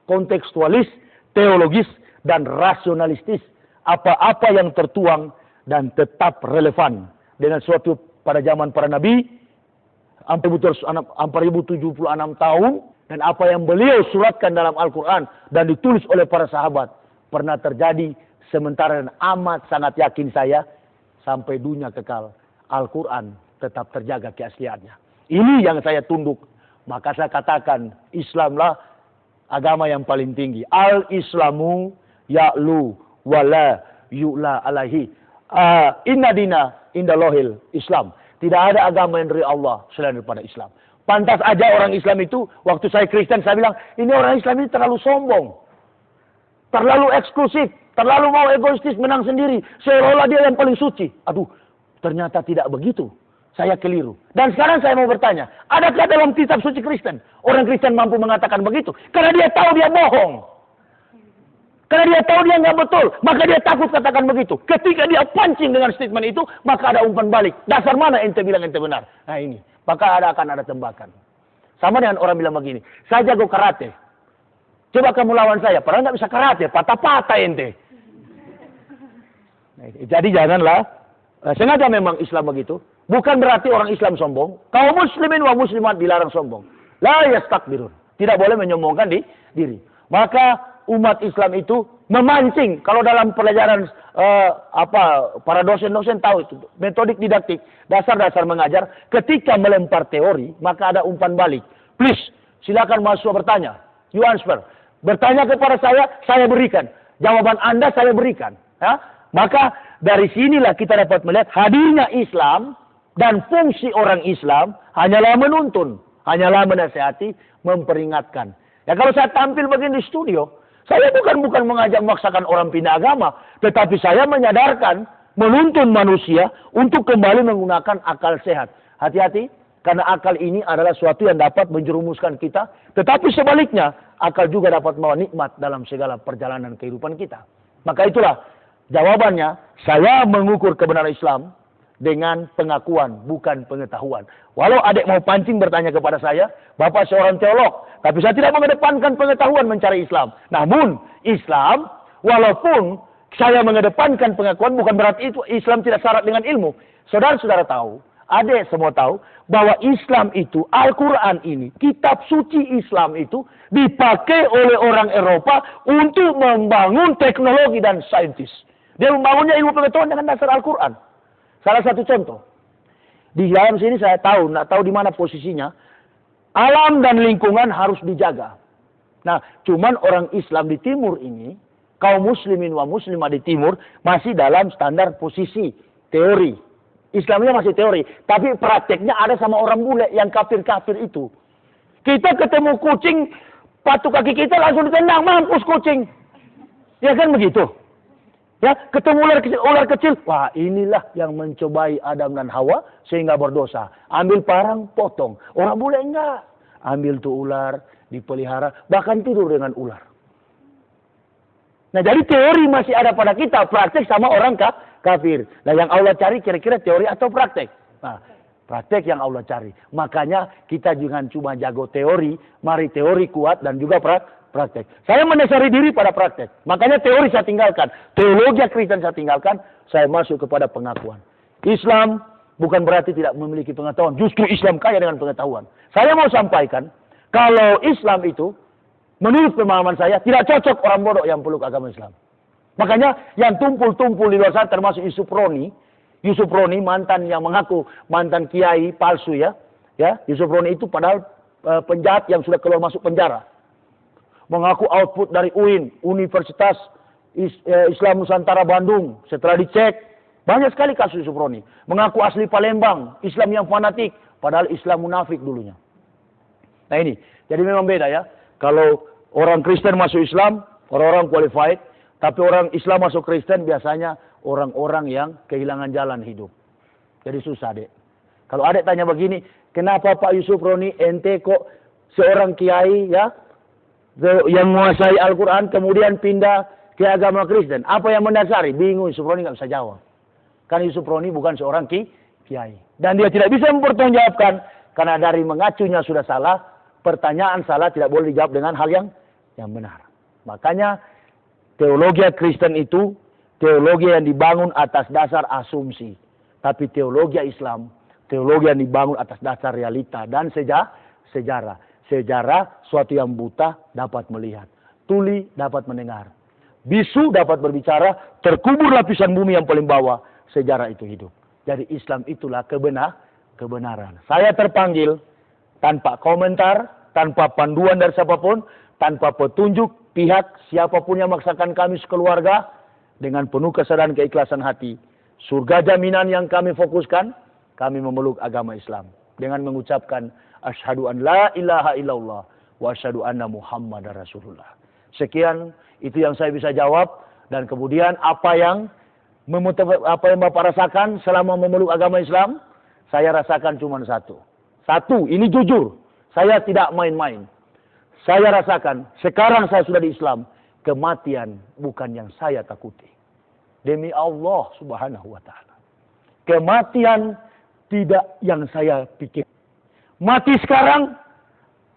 B: kontekstualis, teologis, dan rasionalistis apa-apa yang tertuang dan tetap relevan dengan suatu pada zaman para nabi 4076 tahun, dan apa yang beliau suratkan dalam Al-Quran dan ditulis oleh para sahabat pernah terjadi sementara, dan amat sangat yakin saya sampai dunia kekal Al-Quran tetap terjaga keasliannya. Ini yang saya tunduk. Maka saya katakan, Islamlah agama yang paling tinggi. Al-Islamu ya'lu wala yu'la alaihi. Inna dina indalohil Islam. Tidak ada agama yang dari Allah selain daripada Islam. Pantas aja orang Islam itu, waktu saya Kristen, saya bilang, ini orang Islam ini terlalu sombong. Terlalu eksklusif. Terlalu mau egoistis, menang sendiri. Seolah-olah dia yang paling suci. Aduh, Ternyata tidak begitu. Saya keliru. Dan sekarang saya mau bertanya, adakah dalam kitab suci Kristen orang Kristen mampu mengatakan begitu? Karena dia tahu dia bohong. Karena dia tahu dia nggak betul, maka dia takut katakan begitu. Ketika dia pancing dengan statement itu, maka ada umpan balik. Dasar mana ente bilang ente benar? Nah ini, maka akan ada tembakan. Sama dengan orang bilang begini, saya jago karate. Coba kamu lawan saya, padahal nggak bisa karate, patah-patah ente. Nah, jadi janganlah, sengaja memang Islam begitu. Bukan berarti orang Islam sombong. Kaum muslimin wa muslimat dilarang sombong. La yastakbirun. Tidak boleh menyombongkan diri. Maka umat Islam itu memancing. Kalau dalam pelajaran para dosen-dosen tahu itu. Metodik didaktik. Dasar-dasar mengajar. Ketika melempar teori, maka ada umpan balik. Please, silakan mahasiswa bertanya. You answer. Bertanya kepada saya berikan. Jawaban Anda saya berikan. Ya? Maka dari sinilah kita dapat melihat hadirnya Islam dan fungsi orang Islam hanyalah menuntun, hanyalah menasihati, memperingatkan. Ya kalau saya tampil begini di studio, saya bukan mengajak memaksakan orang pindah agama, tetapi saya menyadarkan, menuntun manusia untuk kembali menggunakan akal sehat. Hati-hati, karena akal ini adalah suatu yang dapat menjerumuskan kita, tetapi sebaliknya, akal juga dapat membawa nikmat dalam segala perjalanan kehidupan kita. Maka itulah jawabannya, saya mengukur kebenaran Islam dengan pengakuan, bukan pengetahuan. Walau adik mau pancing bertanya kepada saya, Bapak seorang teolog, tapi saya tidak mengedepankan pengetahuan mencari Islam. Namun, Islam, walaupun saya mengedepankan pengakuan, bukan berarti itu Islam tidak syarat dengan ilmu. Saudara-saudara tahu, adik semua tahu, bahwa Islam itu, Al-Quran ini, kitab suci Islam itu, dipakai oleh orang Eropa untuk membangun teknologi dan saintis. Dia membangunnya ilmu pengetahuan dengan dasar Al-Quran. Salah satu contoh. Di dalam sini saya tahu, nggak tahu di mana posisinya. Alam dan lingkungan harus dijaga. Nah, cuman orang Islam di timur ini, kaum muslimin wa muslimah di timur, masih dalam standar posisi teori. Islamnya masih teori. Tapi prakteknya ada sama orang bule yang kafir-kafir itu. Kita ketemu kucing, patuk kaki kita langsung ditendang, mampus kucing. Ya kan begitu? Ya, ketemu ular kecil, wah inilah yang mencobai Adam dan Hawa sehingga berdosa. Ambil parang, potong. Orang bule enggak. Ambil tuh ular, dipelihara, bahkan tidur dengan ular. Nah, jadi teori masih ada pada kita, praktek sama orang kafir. Nah, yang Allah cari kira-kira teori atau praktek? Nah, praktek yang Allah cari. Makanya kita jangan cuma jago teori, mari teori kuat dan juga praktek. Saya mendasari diri pada praktek. Makanya teori saya tinggalkan. Teologi Kristen saya tinggalkan. Saya masuk kepada pengakuan. Islam bukan berarti tidak memiliki pengetahuan. Justru Islam kaya dengan pengetahuan. Saya mau sampaikan. Kalau Islam itu, menurut pemahaman saya, tidak cocok orang bodoh yang peluk agama Islam. Makanya yang tumpul-tumpul di luar sana termasuk Yusuf Roni. Yusuf Roni mantan yang mengaku mantan kiai palsu ya. Yusuf Roni itu padahal penjahat yang sudah keluar masuk penjara. Mengaku output dari UIN, Universitas Islam Nusantara Bandung. Setelah dicek, banyak sekali kasus Yusuf Roni. Mengaku asli Palembang, Islam yang fanatik, padahal Islam munafik dulunya. Nah ini, jadi memang beda ya. Kalau orang Kristen masuk Islam, orang-orang qualified, tapi orang Islam masuk Kristen biasanya orang-orang yang kehilangan jalan hidup. Jadi susah, Dek. Kalau adek tanya begini, kenapa Pak Yusuf Roni ente kok seorang kiai ya, yang menguasai Al-Quran kemudian pindah ke agama Kristen? Apa yang mendasari? Bingung, Yusuf Roni nggak bisa jawab. Karena Yusuf Roni bukan seorang kiai. Dan dia tidak bisa mempertanggungjawabkan karena dari mengacunya sudah salah, pertanyaan salah tidak boleh dijawab dengan hal yang benar. Makanya teologi Kristen itu teologi yang dibangun atas dasar asumsi. Tapi teologi Islam, teologi yang dibangun atas dasar realita dan sejarah. Sejarah, suatu yang buta dapat melihat. Tuli dapat mendengar. Bisu dapat berbicara. Terkubur lapisan bumi yang paling bawah. Sejarah itu hidup. Jadi Islam itulah kebenaran. Saya terpanggil tanpa komentar, tanpa panduan dari siapapun, tanpa petunjuk pihak siapapun yang memaksakan kami sekeluarga, dengan penuh kesadaran keikhlasan hati. Surga jaminan yang kami fokuskan, kami memeluk agama Islam. Dengan mengucapkan, Asyhadu an la ilaha illallah wa asyhadu anna Muhammadar Rasulullah. Sekian, itu yang saya bisa jawab. Dan kemudian apa yang Apa yang Bapak rasakan selama memeluk agama Islam? Saya rasakan cuma satu. Satu, ini jujur. Saya tidak main-main. Saya rasakan, sekarang saya sudah di Islam, kematian bukan yang saya takuti. Demi Allah Subhanahu wa Ta'ala. Kematian tidak yang saya pikir. Mati sekarang,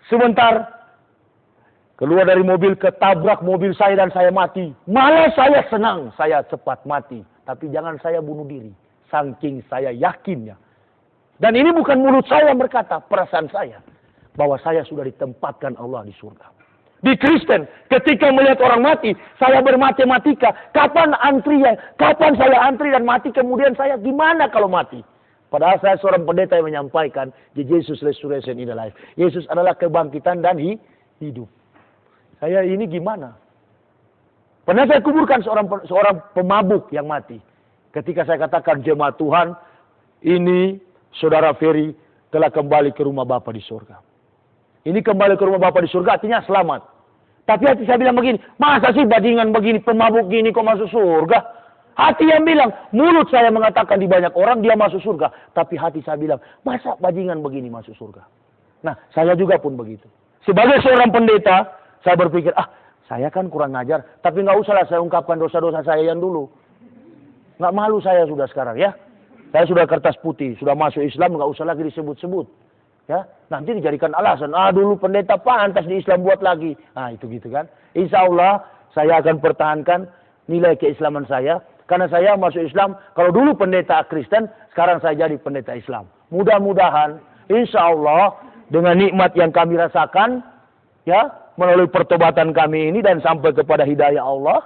B: sebentar, keluar dari mobil, ketabrak mobil saya dan saya mati. Malah saya senang, saya cepat mati. Tapi jangan saya bunuh diri. Saking saya yakinnya. Dan ini bukan mulut saya yang berkata, perasaan saya. Bahwa saya sudah ditempatkan Allah di surga. Di Kristen, ketika melihat orang mati, saya bermatematika. Kapan antrinya? Kapan saya antri dan mati? Kemudian saya gimana kalau mati? Padahal saya seorang pendeta yang menyampaikan, Jesus resurrection in the life. Yesus adalah kebangkitan dan hidup. Saya ini gimana? Pernah saya kuburkan seorang pemabuk yang mati. Ketika saya katakan jemaat Tuhan, ini saudara Ferry telah kembali ke rumah Bapa di surga. Ini kembali ke rumah Bapa di surga artinya selamat. Tapi hati saya bilang begini, masa sih bajingan begini, pemabuk gini kok masuk surga? Hati yang bilang, mulut saya mengatakan di banyak orang dia masuk surga. Tapi hati saya bilang, masa bajingan begini masuk surga? Nah, saya juga pun begitu. Sebagai seorang pendeta, saya berpikir, saya kan kurang ngajar. Tapi nggak usahlah saya ungkapkan dosa-dosa saya yang dulu. Nggak malu saya sudah sekarang ya. Saya sudah kertas putih, sudah masuk Islam, nggak usah lagi disebut-sebut. Ya, nanti dijadikan alasan, dulu pendeta pantas di Islam buat lagi. Itu gitu kan. Insya Allah saya akan pertahankan nilai keislaman saya. Karena saya masuk Islam, kalau dulu pendeta Kristen, sekarang saya jadi pendeta Islam. Mudah-mudahan, insya Allah dengan nikmat yang kami rasakan, ya, melalui pertobatan kami ini dan sampai kepada hidayah Allah,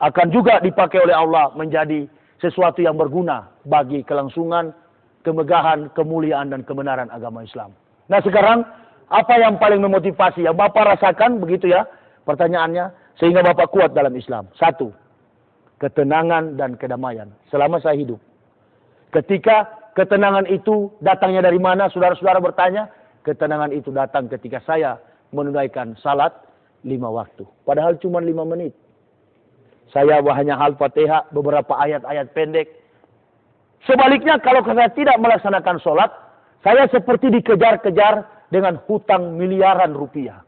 B: akan juga dipakai oleh Allah menjadi sesuatu yang berguna bagi kelangsungan, kemegahan, kemuliaan, dan kebenaran agama Islam. Nah sekarang, apa yang paling memotivasi yang Bapak rasakan, begitu ya, pertanyaannya, sehingga Bapak kuat dalam Islam? Satu, ketenangan dan kedamaian selama saya hidup. Ketika ketenangan itu datangnya dari mana, saudara-saudara bertanya, ketenangan itu datang ketika saya menunaikan salat 5 waktu. Padahal cuma 5 menit. Saya hanya Al-Fatihah, beberapa ayat-ayat pendek. Sebaliknya kalau saya tidak melaksanakan sholat, saya seperti dikejar-kejar dengan hutang miliaran rupiah.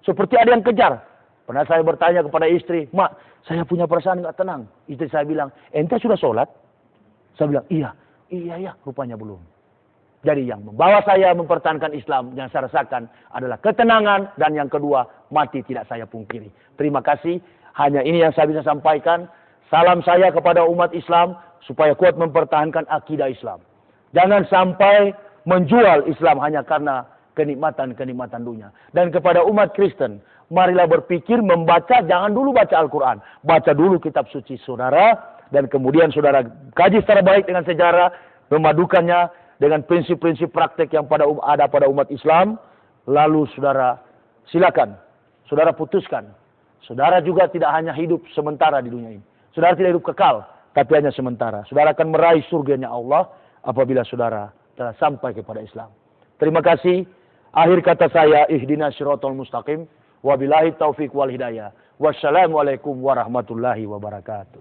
B: Seperti ada yang kejar. Pernah saya bertanya kepada istri, Mak, saya punya perasaan nggak tenang. Istri saya bilang, ente sudah sholat? Saya bilang, iya, rupanya belum. Jadi yang membawa saya mempertahankan Islam yang saya rasakan adalah ketenangan, dan yang kedua, mati tidak saya pungkiri. Terima kasih. Hanya ini yang saya bisa sampaikan. Salam saya kepada umat Islam supaya kuat mempertahankan akidah Islam. Jangan sampai menjual Islam hanya karena kenikmatan-kenikmatan dunia. Dan kepada umat Kristen, marilah berpikir membaca, jangan dulu baca Al-Quran. Baca dulu kitab suci saudara, dan kemudian saudara kaji secara baik dengan sejarah, memadukannya dengan prinsip-prinsip praktek yang ada pada umat Islam. Lalu saudara silakan, saudara putuskan. Saudara juga tidak hanya hidup sementara di dunia ini. Saudara tidak hidup kekal, tapi hanya sementara. Saudara akan meraih surganya Allah apabila saudara telah sampai kepada Islam. Terima kasih. Akhir kata saya, ihdinas siratal mustaqim. Wabillahi taufiq wal hidayah. Wassalamualaikum warahmatullahi wabarakatuh.